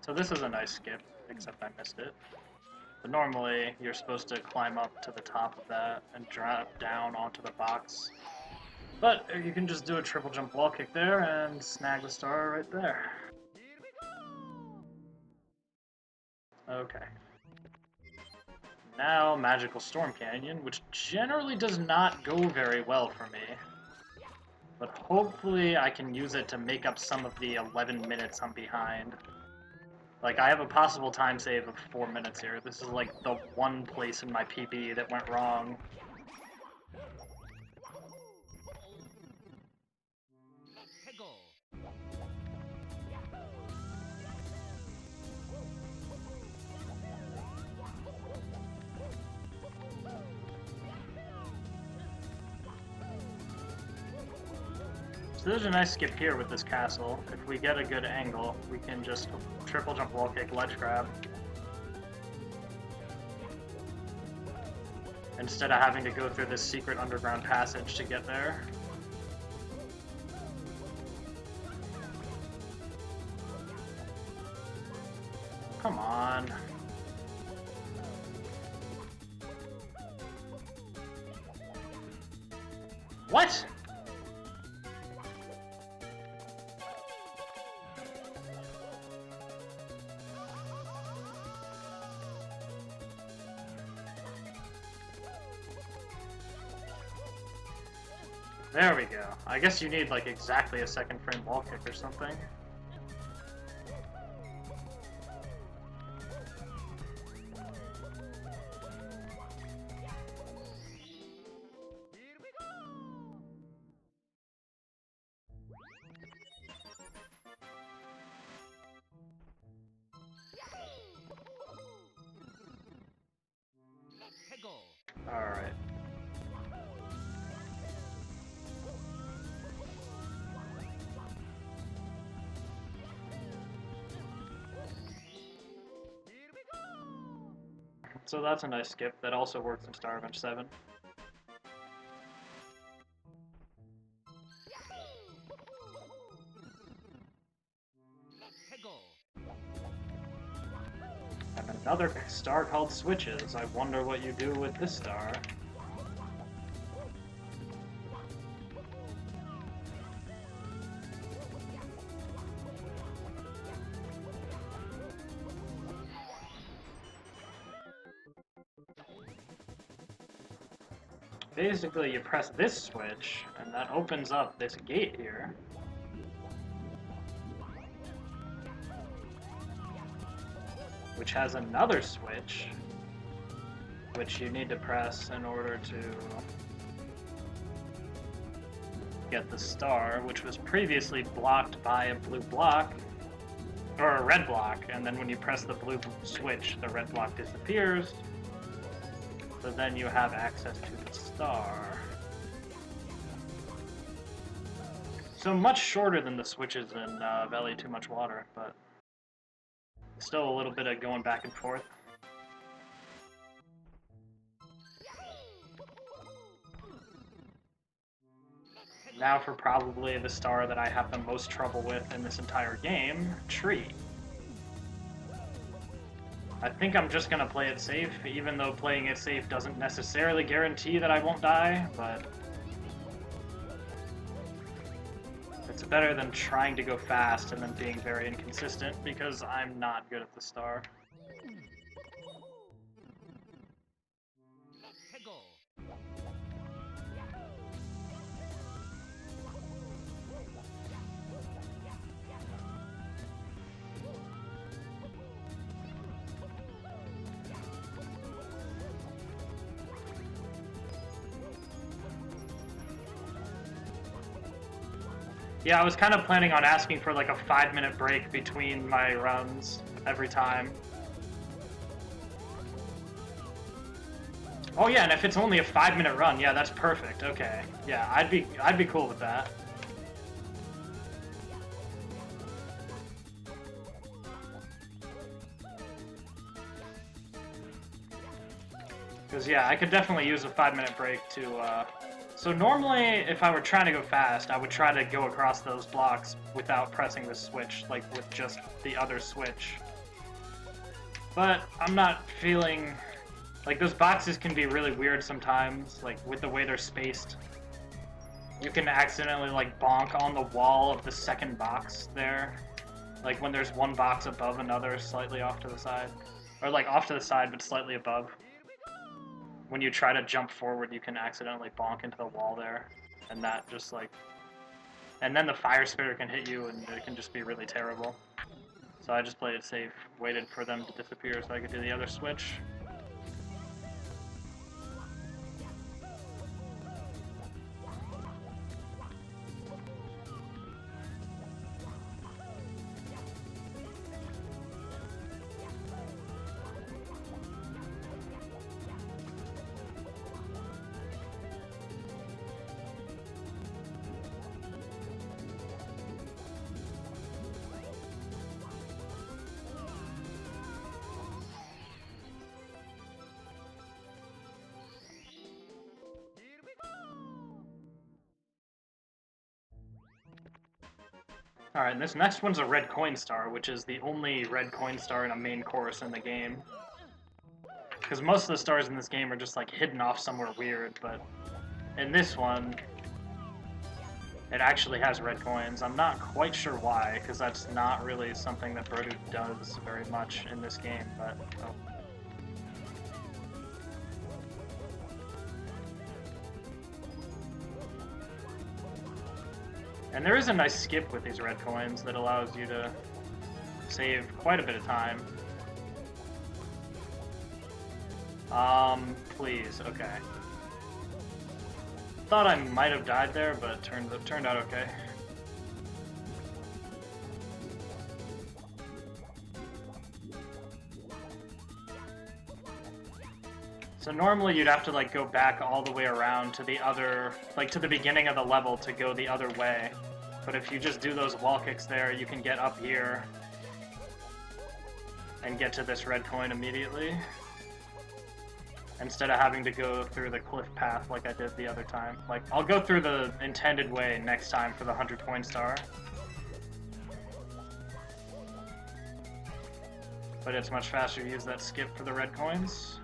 So this is a nice skip, except I missed it. But normally, you're supposed to climb up to the top of that and drop down onto the box. But you can just do a triple jump wall kick there and snag the star right there. Okay. Now, Magical Storm Canyon, which generally does not go very well for me. But hopefully I can use it to make up some of the 11 minutes I'm behind. Like, I have a possible time save of 4 minutes here. This is like the one place in my PB that went wrong. So there's a nice skip here with this castle. If we get a good angle, we can just triple jump wall kick, ledge grab. Instead of having to go through this secret underground passage to get there. Come on. What? There we go. I guess you need like exactly a second frame wall kick or something. Alright. So that's a nice skip. That also works in Star Revenge 7. And another star called Switches. I wonder what you do with this star. Basically, you press this switch, and that opens up this gate here. Which has another switch, which you need to press in order to get the star, which was previously blocked by a blue block, or a red block, and then when you press the blue switch, the red block disappears. So then you have access to the star. So much shorter than the switches in Valley Too Much Water, but still a little bit of going back and forth. Now for probably the star that I have the most trouble with in this entire game, Tree. I think I'm just gonna play it safe, even though playing it safe doesn't necessarily guarantee that I won't die, but it's better than trying to go fast and then being very inconsistent, because I'm not good at the star. Yeah, I was kind of planning on asking for like a 5-minute break between my runs every time. Oh yeah, and if it's only a 5-minute run, yeah, that's perfect. Okay, yeah, I'd be cool with that. Because yeah, I could definitely use a 5-minute break to. So normally, if I were trying to go fast, I would try to go across those blocks without pressing the switch, like with just the other switch. But I'm not feeling... Like, those boxes can be really weird sometimes, like, with the way they're spaced. You can accidentally, like, bonk on the wall of the second box there. Like, when there's one box above another, slightly off to the side. Or, like, off to the side, but slightly above. When you try to jump forward, you can accidentally bonk into the wall there. And that just, like... And then the fire spitter can hit you, and it can just be really terrible. So I just played it safe, waited for them to disappear so I could do the other switch. Alright, and this next one's a red coin star, which is the only red coin star in a main course in the game. Because most of the stars in this game are just like hidden off somewhere weird, but in this one, it actually has red coins. I'm not quite sure why, because that's not really something that Brodu does very much in this game, but... Oh. And there is a nice skip with these red coins that allows you to save quite a bit of time. Please, okay. Thought I might have died there, but it turned out okay. So normally you'd have to like go back all the way around to the other, like to the beginning of the level to go the other way. But if you just do those wall kicks there, you can get up here and get to this red coin immediately. Instead of having to go through the cliff path like I did the other time. Like, I'll go through the intended way next time for the 100 coin star. But it's much faster to use that skip for the red coins.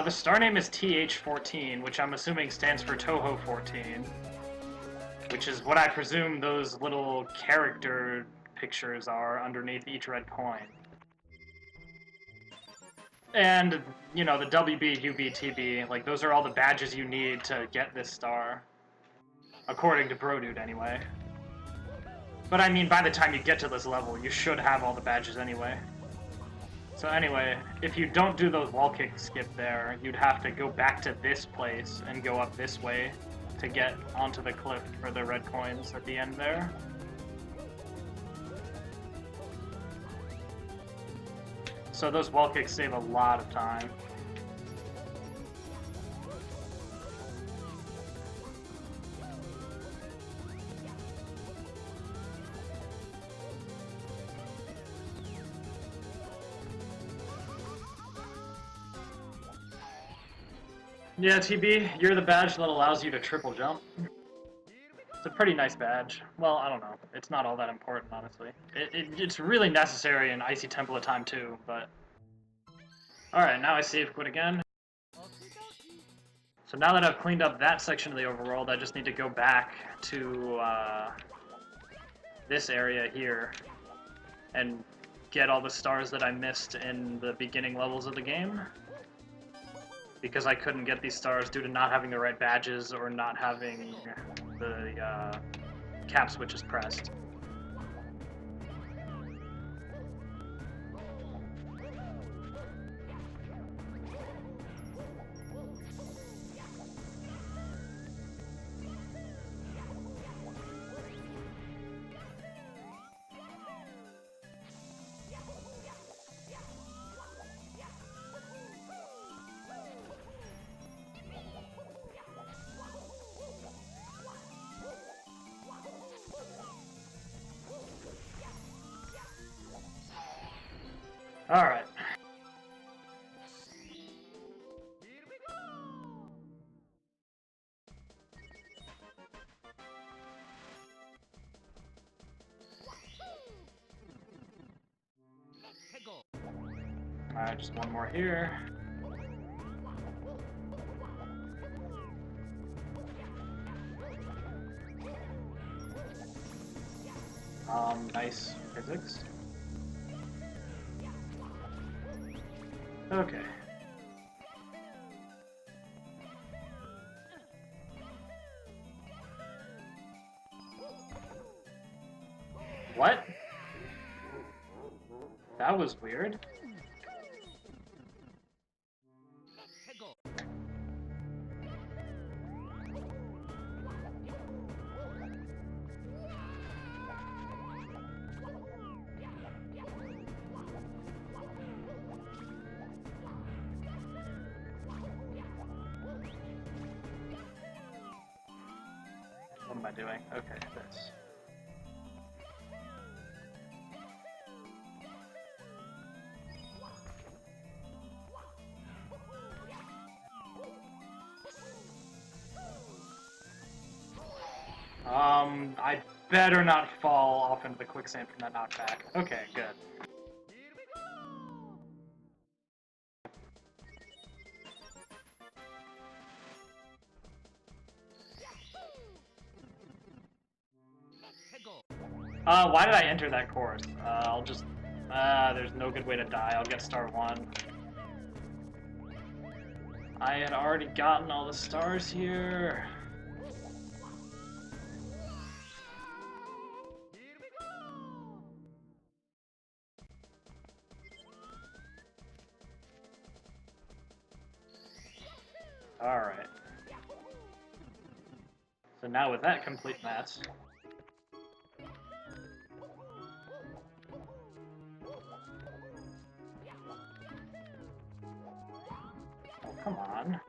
The star name is TH14, which I'm assuming stands for Toho 14, which is what I presume those little character pictures are underneath each red coin. And, you know, the WB, UB, TB, like, those are all the badges you need to get this star. According to Brodude, anyway. But I mean, by the time you get to this level, you should have all the badges anyway. So anyway, if you don't do those wall kick skip there, you'd have to go back to this place and go up this way to get onto the cliff for the red coins at the end there. So those wall kicks save a lot of time. Yeah, TB, you're the badge that allows you to triple jump. It's a pretty nice badge. Well, I don't know. It's not all that important, honestly. It's really necessary in Icy Temple of Time 2, but... Alright, now I save quit again. So now that I've cleaned up that section of the overworld, I just need to go back to this area here and get all the stars that I missed in the beginning levels of the game. Because I couldn't get these stars due to not having the right badges or not having the cap switches pressed. Alright. Alright, just one more here. Nice physics. Okay. What? That was weird. What am I doing? Okay, this. I better not fall off into the quicksand from that knockback. Okay, good. Why did I enter that course? I'll just... there's no good way to die. I'll get star 1. I had already gotten all the stars here. Alright. So now with that complete mats... Oh, come on.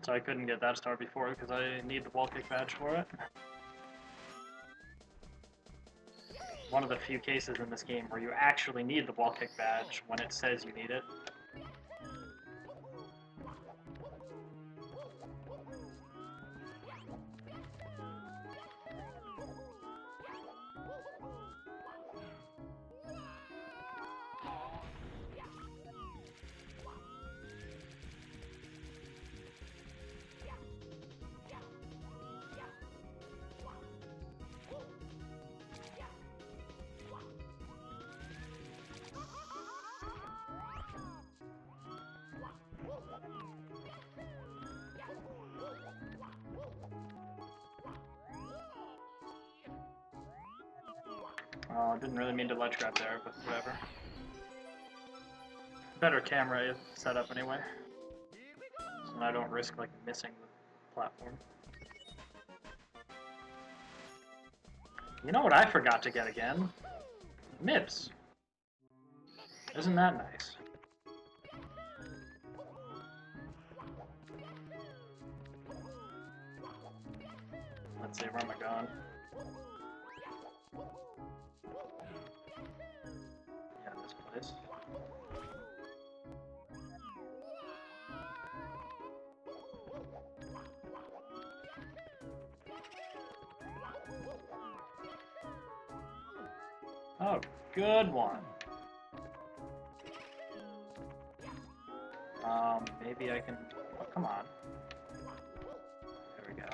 So I couldn't get that star before because I need the wall kick badge for it. One of the few cases in this game where you actually need the wall kick badge when it says you need it. Oh, didn't really mean to ledge grab there, but whatever. Better camera setup anyway. So I don't risk like missing the platform. You know what I forgot to get again? MIPS. Isn't that nice? Let's see, where am I going? Yeah, this place. Oh, good one. Maybe I can... Oh, come on. There we go.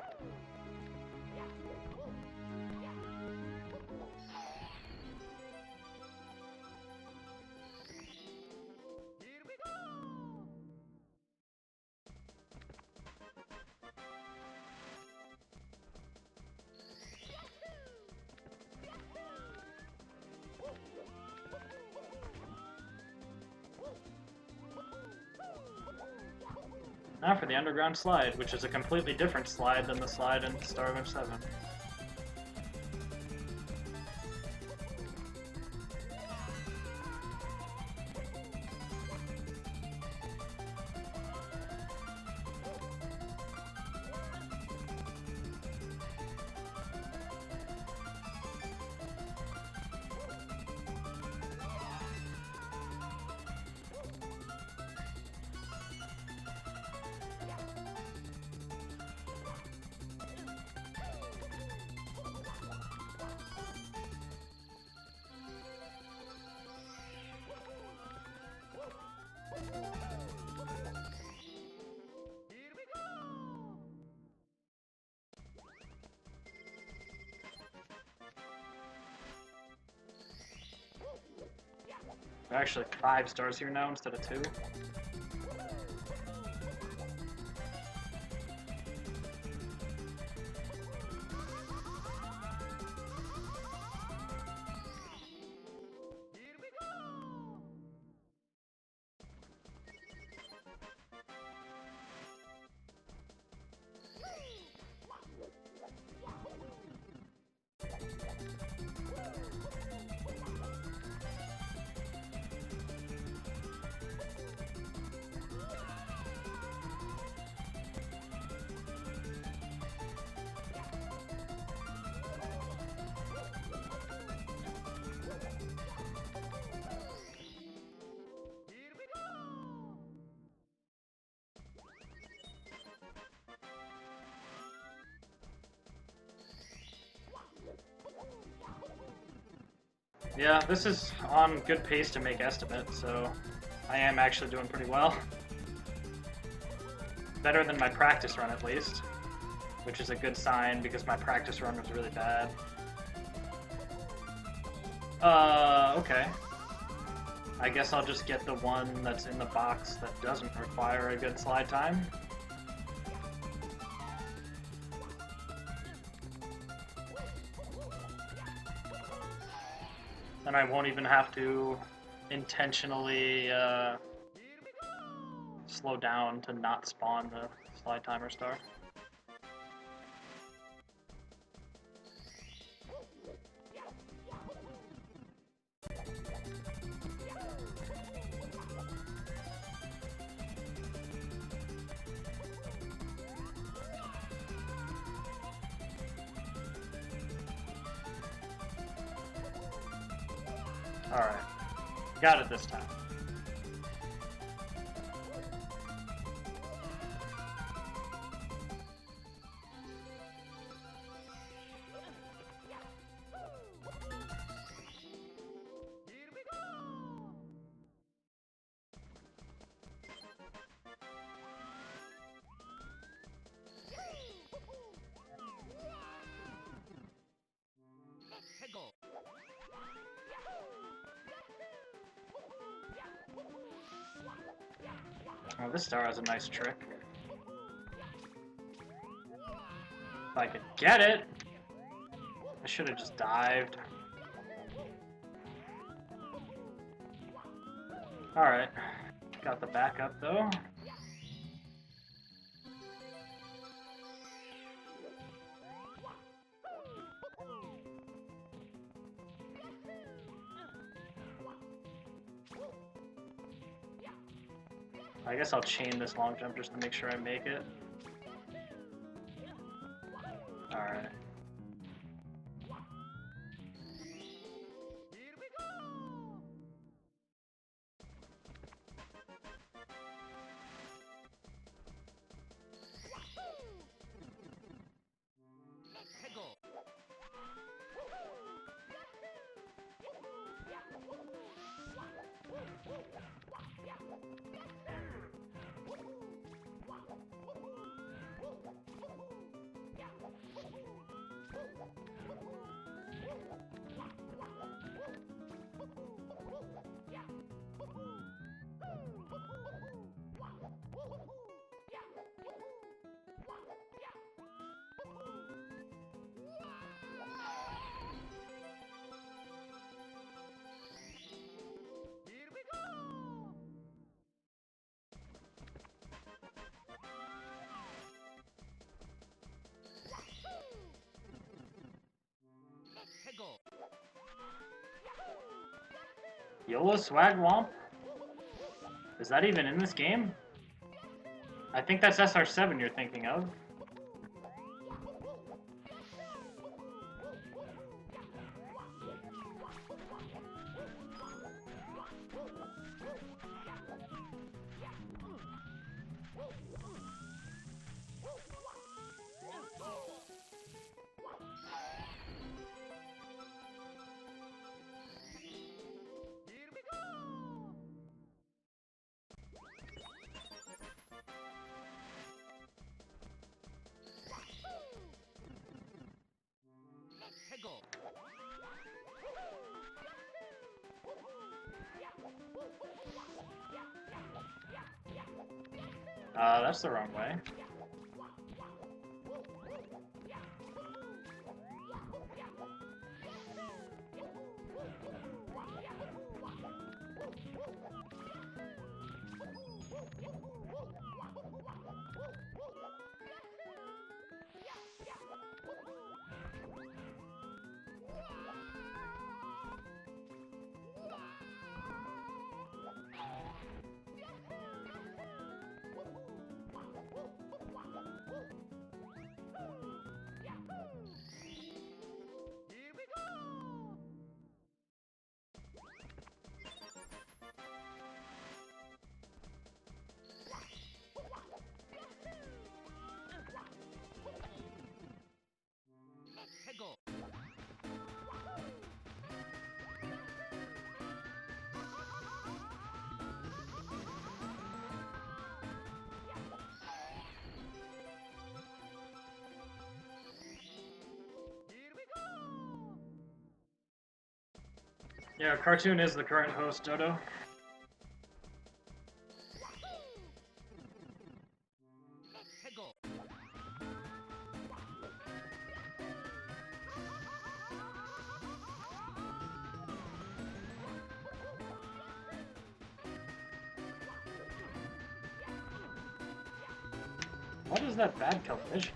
Now for the underground slide, which is a completely different slide than the slide in Star Wars 7. There are actually 5 stars here now instead of 2. Yeah, this is on good pace to make estimate, so I am actually doing pretty well. Better than my practice run, at least, which is a good sign because my practice run was really bad. Okay. I guess I'll just get the one that's in the box that doesn't require a good slide time. Then I won't even have to intentionally slow down to not spawn the slide timer star. Alright. Got it this time. Oh, this star has a nice trick. If I could get it! I should have just dived. Alright. Got the backup though. I guess I'll chain this long jump just to make sure I make it. Alright. YOLO Swag Womp? Is that even in this game? I think that's SR7 you're thinking of. That's the wrong way. Yeah, Cartoon is the current host, Dodo. What is that bad collision?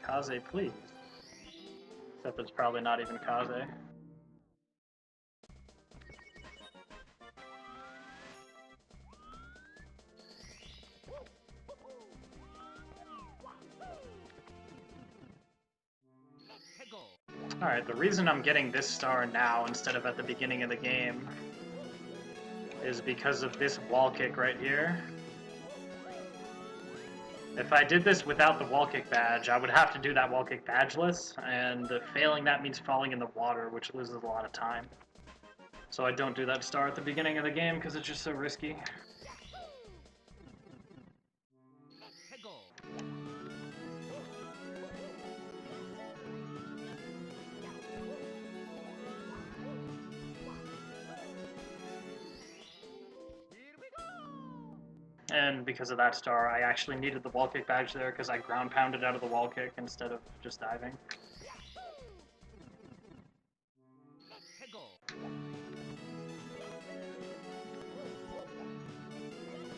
Kaze, please. Except it's probably not even Kaze. Alright, the reason I'm getting this star now instead of at the beginning of the game is because of this wall kick right here. If I did this without the wall kick badge, I would have to do that wall kick badgeless, and failing that means falling in the water, which loses a lot of time. So I don't do that star at the beginning of the game because it's just so risky. And because of that star, I actually needed the wall kick badge there because I ground pounded out of the wall kick instead of just diving.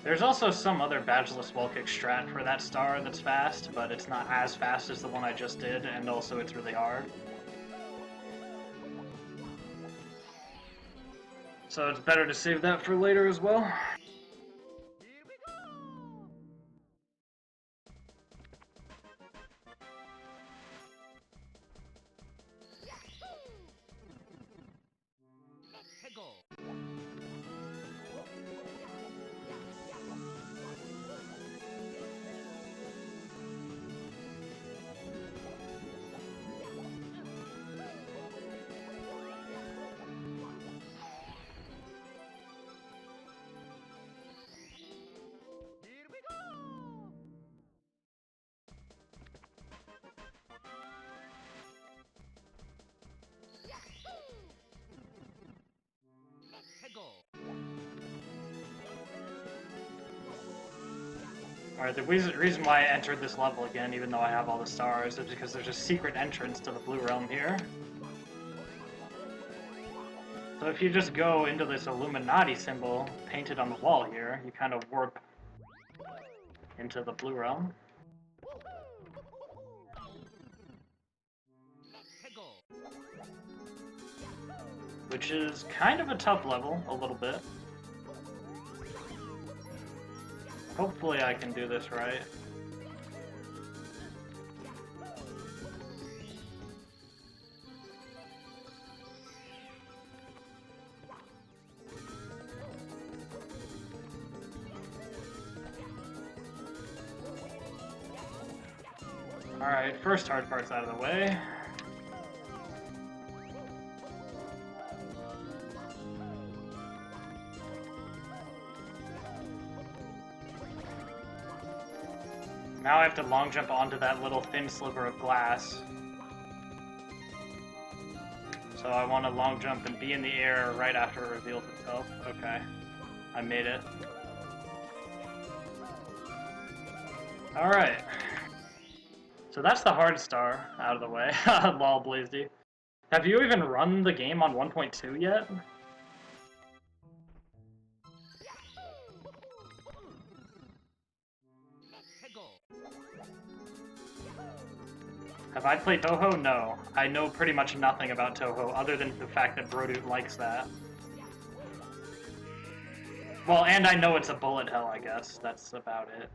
There's also some other badgeless wall kick strat for that star that's fast, but it's not as fast as the one I just did, and also it's really hard. So it's better to save that for later as well. Alright, the reason why I entered this level again, even though I have all the stars, is because there's a secret entrance to the Blue Realm here. So if you just go into this Illuminati symbol painted on the wall here, you kind of warp into the Blue Realm. Which is kind of a tough level, a little bit. Hopefully I can do this right. Alright, first hard part's out of the way. Now I have to long jump onto that little thin sliver of glass. So I want to long jump and be in the air right after it reveals itself. Okay, I made it. Alright. So that's the hard star out of the way. Lol, Blazy. Have you even run the game on 1.2 yet? Have I played Toho? No. I know pretty much nothing about Toho, other than the fact that Brodoot likes that. Well, and I know it's a bullet hell, I guess. That's about it.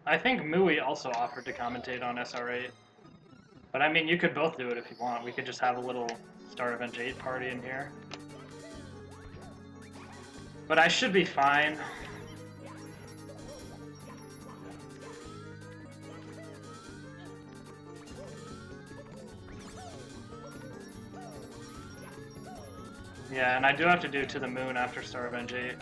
I think Mui also offered to commentate on SR8. But I mean, you could both do it if you want. We could just have a little Star Revenge 8 party in here. But I should be fine. Yeah, and I do have to do To the Moon after Star Revenge 8.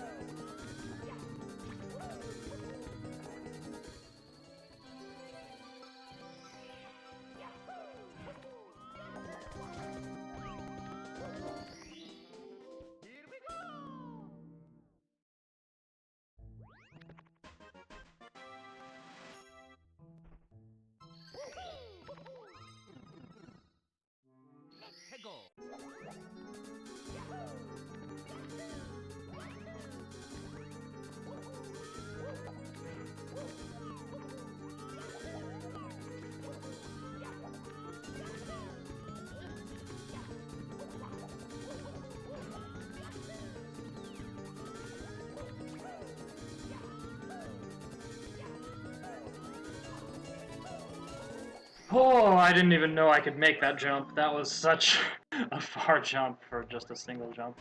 Oh, I didn't even know I could make that jump. That was such a far jump for just a single jump.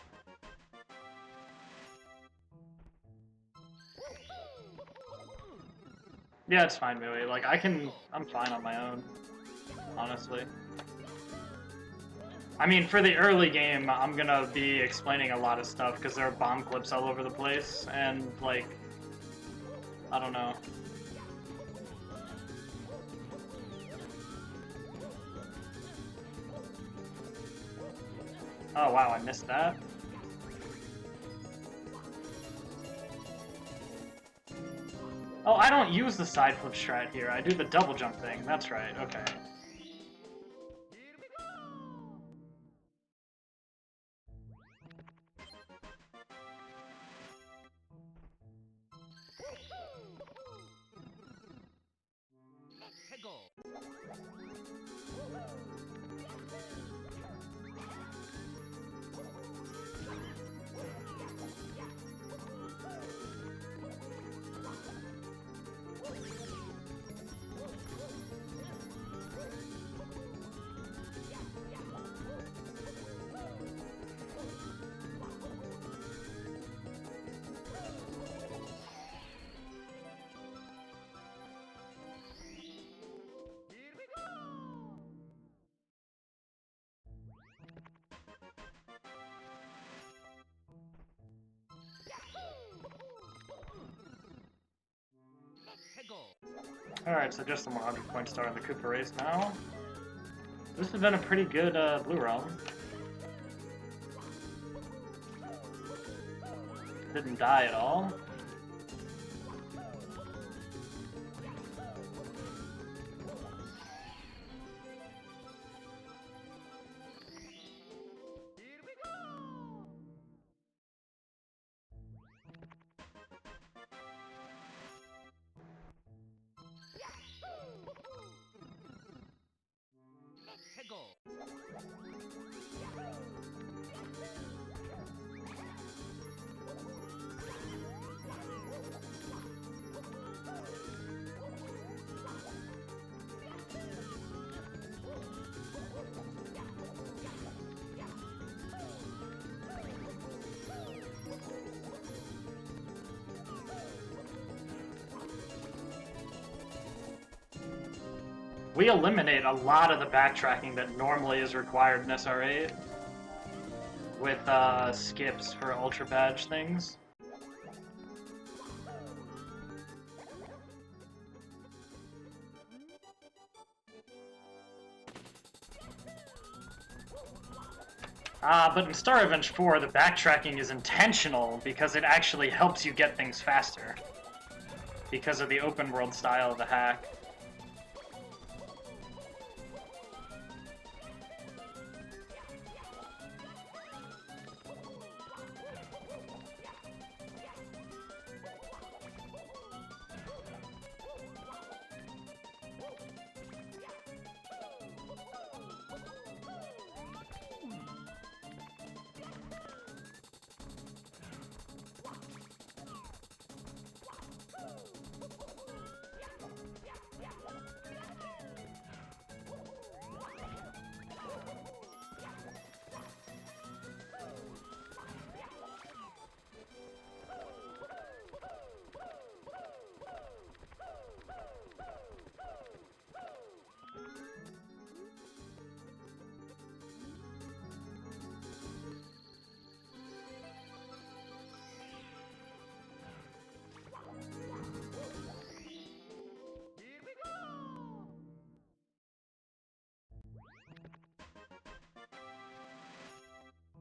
Yeah, it's fine, Mui. Like, I'm fine on my own, honestly. I mean, for the early game, I'm gonna be explaining a lot of stuff, because there are bomb clips all over the place, and, like, I don't know. Oh wow, I missed that. Oh, I don't use the side flip strat here. I do the double jump thing. That's right, okay. Alright, so just the 100-point star in the Koopa race now. This has been a pretty good Blue Realm. Didn't die at all. We eliminate a lot of the backtracking that normally is required in SR8 with skips for Ultra Badge things. But in Star Revenge 4, the backtracking is intentional because it actually helps you get things faster. Because of the open world style of the hack.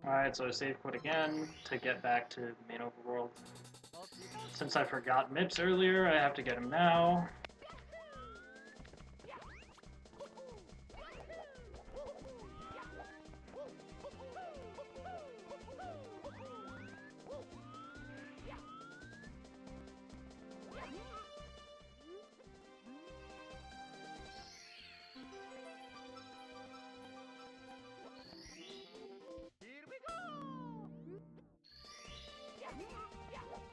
Alright, so I save quit again to get back to the main overworld. Since I forgot Mips earlier, I have to get him now.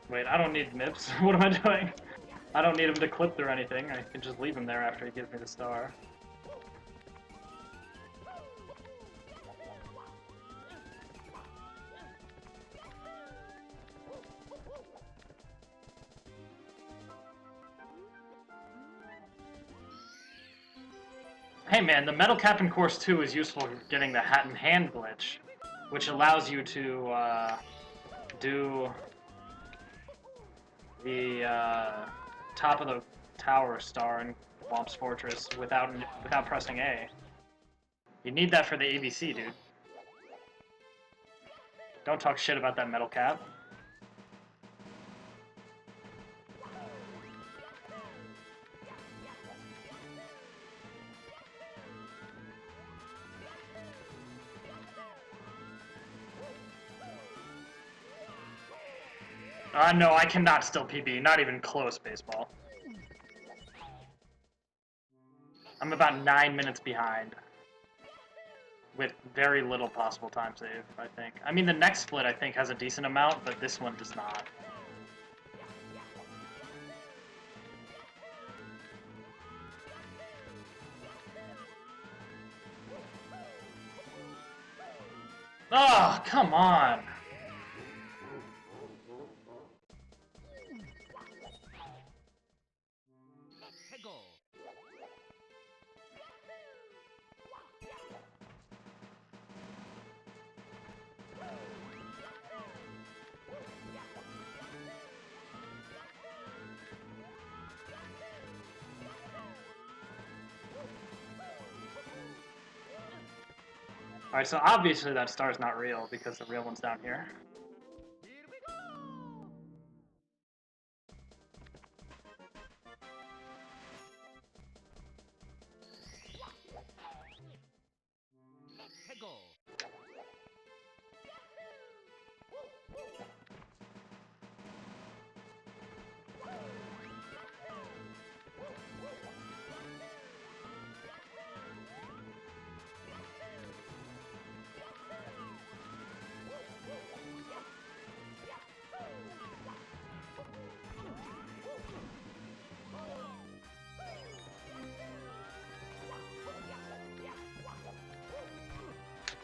Wait, I don't need Mips. What am I doing? I don't need him to clip through anything. I can just leave him there after he gives me the star. Hey man, the Metal Cap in Course 2 is useful for getting the Hat in Hand glitch, which allows you to do the top of the tower star in Womp's Fortress without pressing A. You need that for the ABC, dude. Don't talk shit about that Metal Cap. No, I cannot still PB. Not even close, baseball. I'm about 9 minutes behind. With very little possible time save, I think. I mean, the next split, I think, has a decent amount, but this one does not. Oh, come on! Alright, so obviously that star's not real because the real one's down here.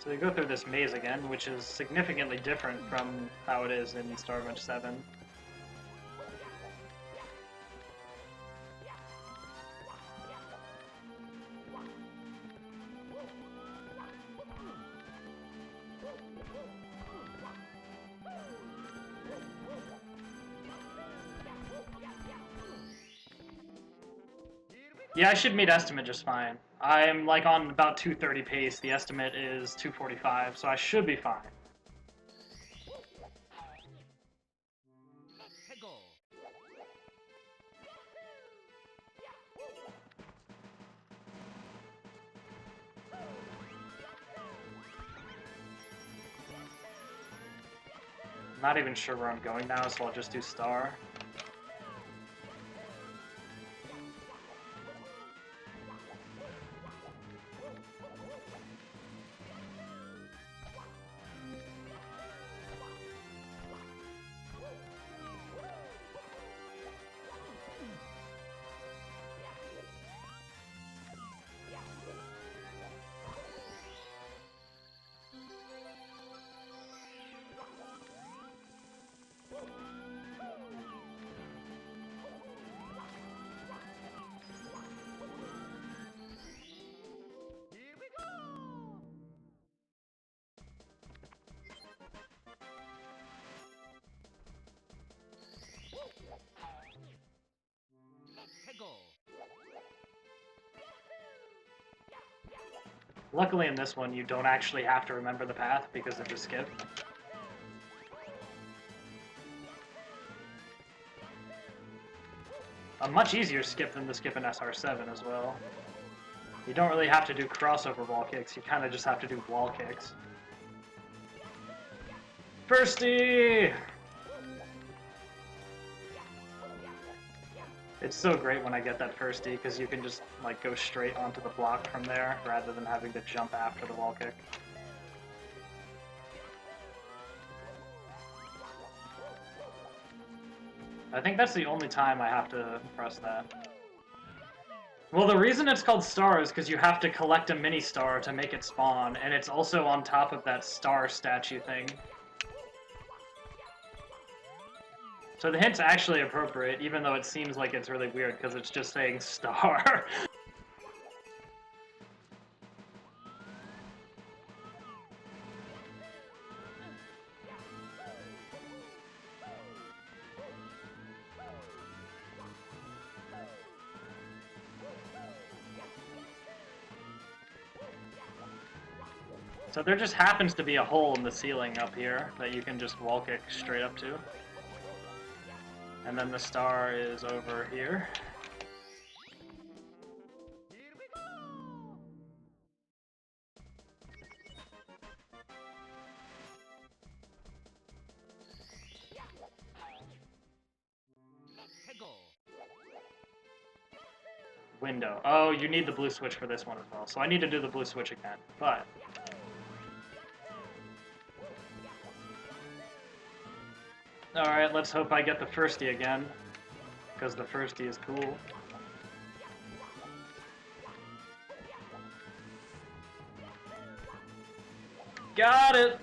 So you go through this maze again, which is significantly different from how it is in Star Revenge 7. Yeah, I should meet estimate just fine. I'm like on about 230 pace. The estimate is 245, so I should be fine. I'm not even sure where I'm going now, so I'll just do star. Luckily in this one, you don't actually have to remember the path because of the skip. A much easier skip than the skip in SR7 as well. You don't really have to do crossover wall kicks, you kind of just have to do wall kicks. Firsty! It's so great when I get that firsty, because you can just like go straight onto the block from there, rather than having to jump after the wall kick. I think that's the only time I have to press that. Well, the reason it's called star is because you have to collect a mini star to make it spawn, and it's also on top of that star statue thing. So the hint's actually appropriate, even though it seems like it's really weird because it's just saying star. So there just happens to be a hole in the ceiling up here that you can just wall kick straight up to. And then the star is over here. Window. Oh, you need the blue switch for this one as well. So I need to do the blue switch again. But alright, let's hope I get the firsty again. Because the firsty is cool. Got it!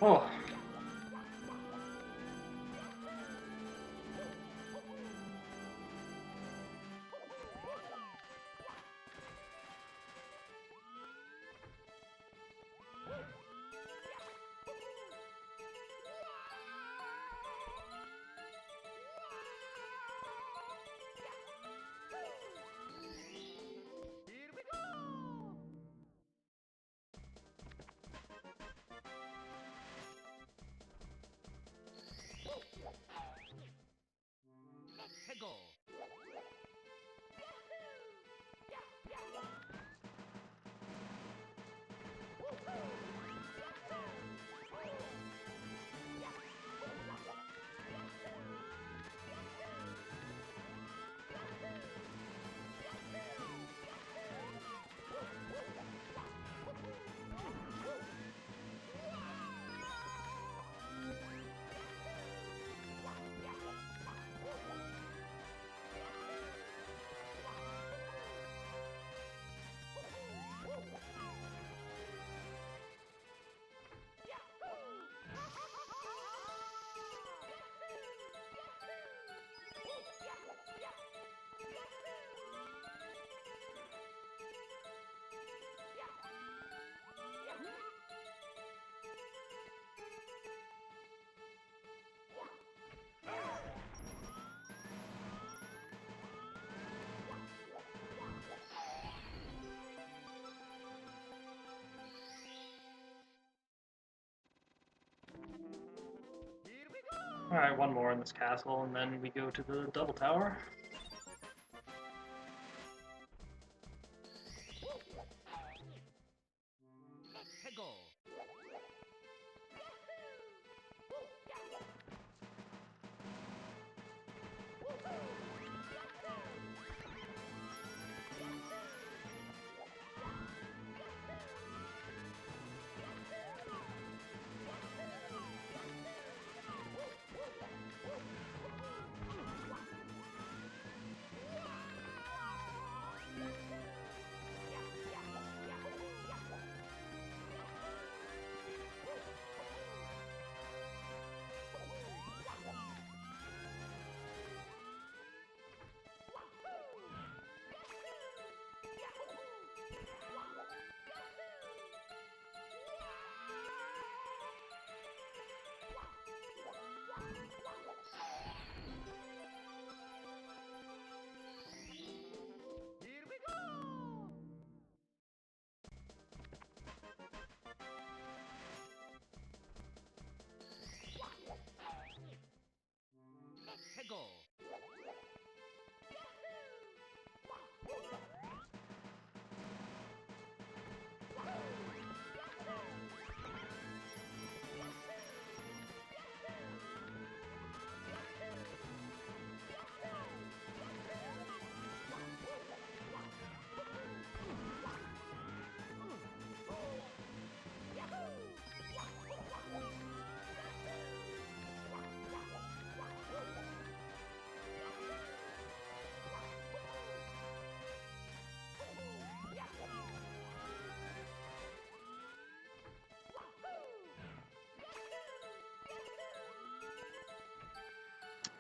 Oh. Alright, one more in this castle, and then we go to the double tower.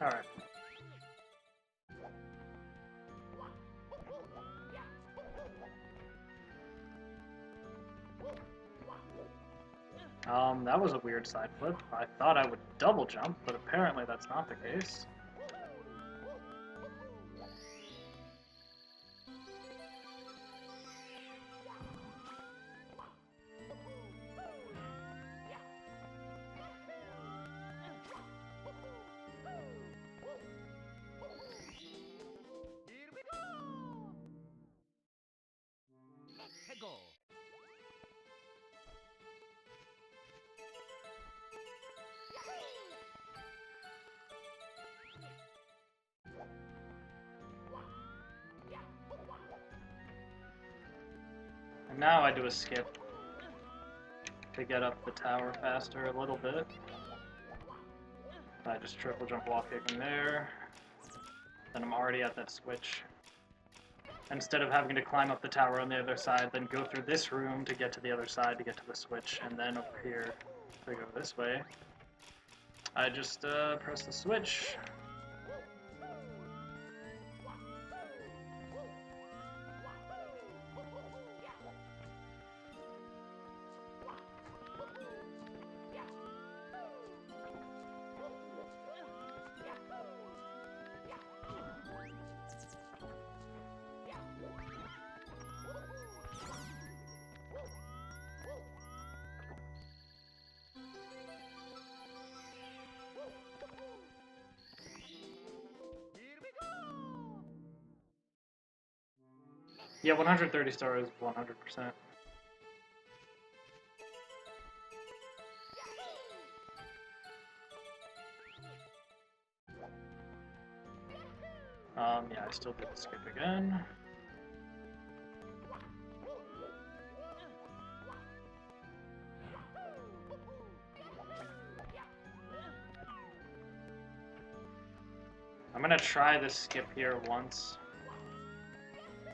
Alright. That was a weird side flip. I thought I would double jump, but apparently that's not the case. And now I do a skip to get up the tower faster a little bit. I just triple jump wall kicking there. Then I'm already at that switch. Instead of having to climb up the tower on the other side, then go through this room to get to the other side to get to the switch, and then over here to go this way, I just press the switch. Yeah, 130 stars, 100%. Yeah, I still did the skip again. I'm gonna try this skip here once.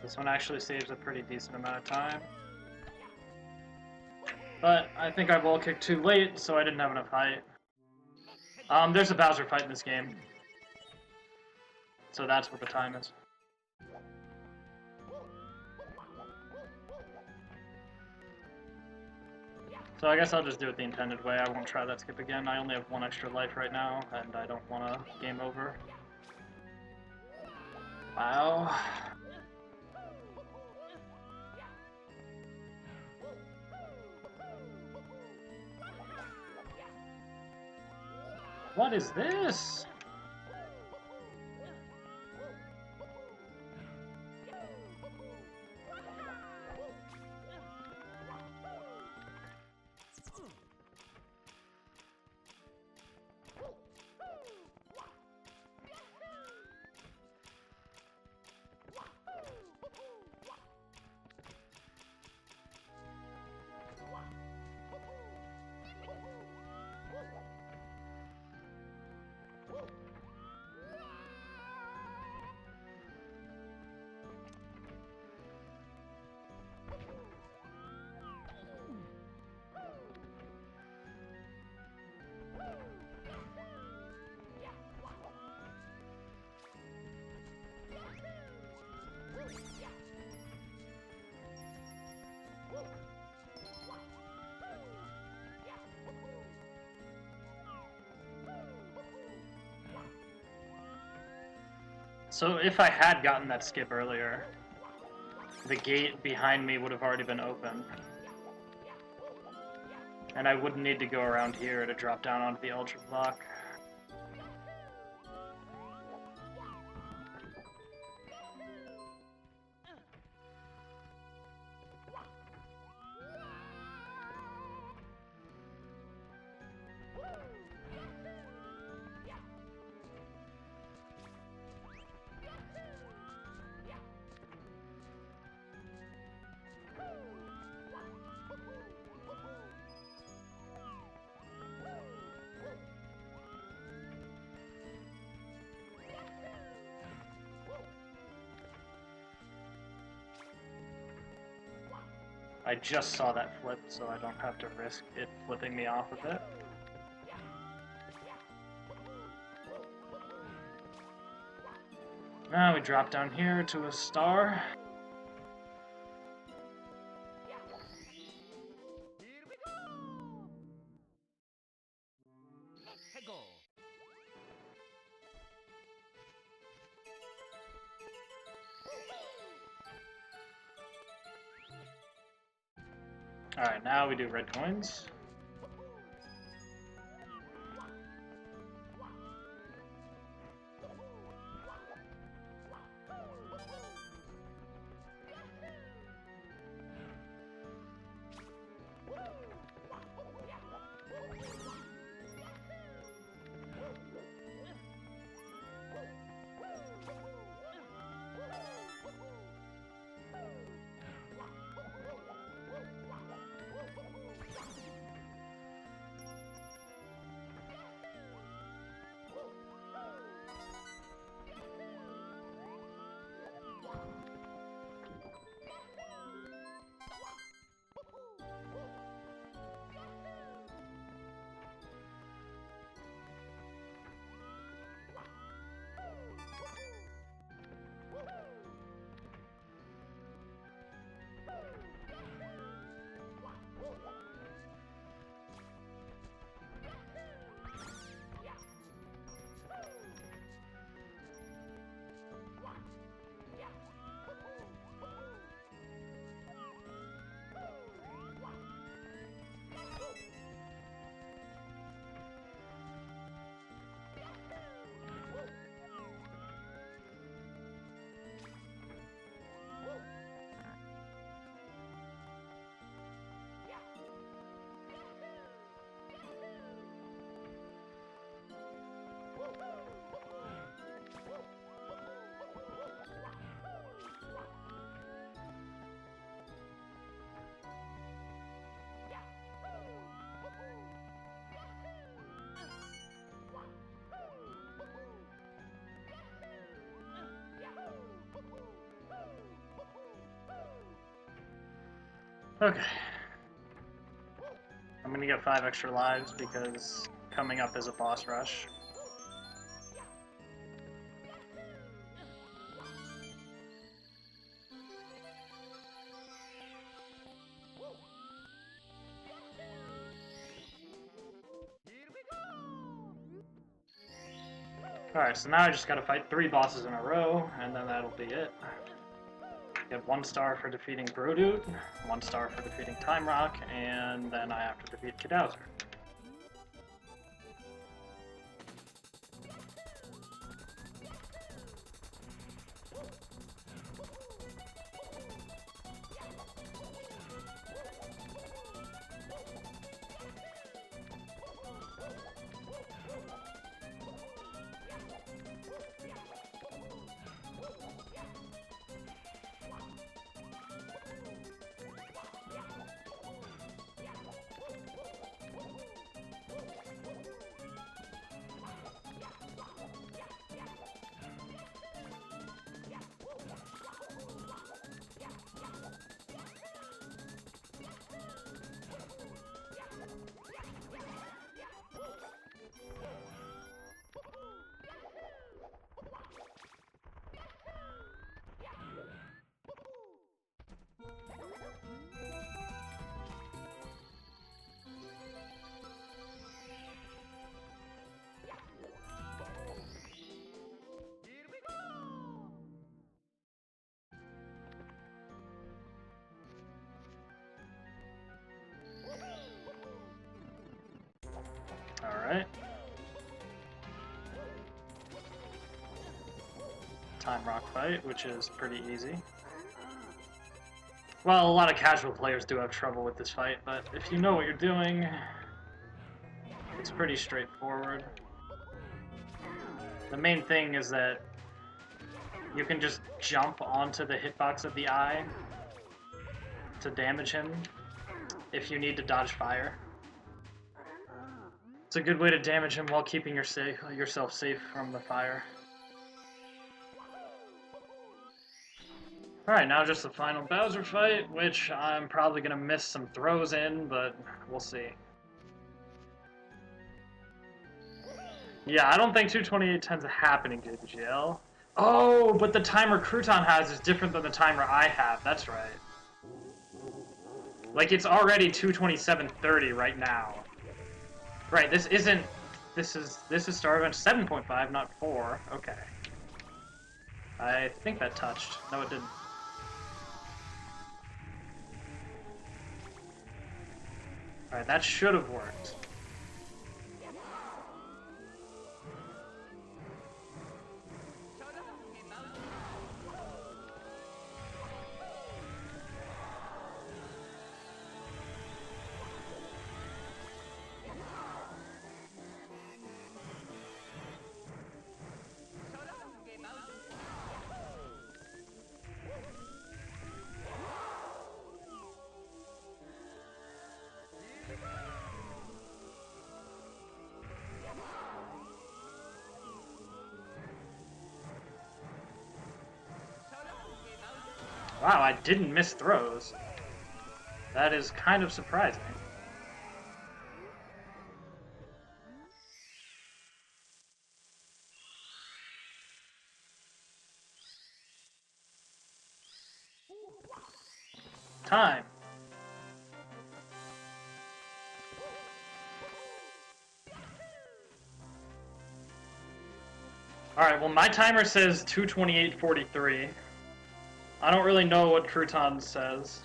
This one actually saves a pretty decent amount of time. But I think I wall kicked too late, so I didn't have enough height. There's a Bowser fight in this game. So that's what the time is. So I guess I'll just do it the intended way. I won't try that skip again. I only have one extra life right now, and I don't want to game over. Wow. What is this? So if I had gotten that skip earlier, the gate behind me would have already been open. And I wouldn't need to go around here to drop down onto the Ultra Block. I just saw that flip, so I don't have to risk it flipping me off a bit. Now we drop down here to a star. Alright, now we do red coins. Okay. I'm gonna get 5 extra lives because coming up is a boss rush. Alright, so now I just gotta fight 3 bosses in a row, and then that'll be it. Get 1 star for defeating Brodude, 1 star for defeating Time Rock, and then I have to defeat Kadowser. time rock fight, which is pretty easy. Well, a lot of casual players do have trouble with this fight, but if you know what you're doing, it's pretty straightforward. The main thing is that you can just jump onto the hitbox of the eye to damage him if you need to dodge fire. It's a good way to damage him while keeping yourself safe from the fire. Alright, now just the final Bowser fight, which I'm probably going to miss some throws in, but we'll see. Yeah, I don't think 228 tends to happen in GL. Oh, but the timer Crouton has is different than the timer I have. That's right. Like, it's already 227.30 right now. Right, this isn't... This is Star Event 7.5, not 4. Okay. I think that touched. No, it didn't. Alright, that should have worked. Wow, I didn't miss throws. That is kind of surprising. Time. Alright, well my timer says 228.43. I don't really know what Crouton says.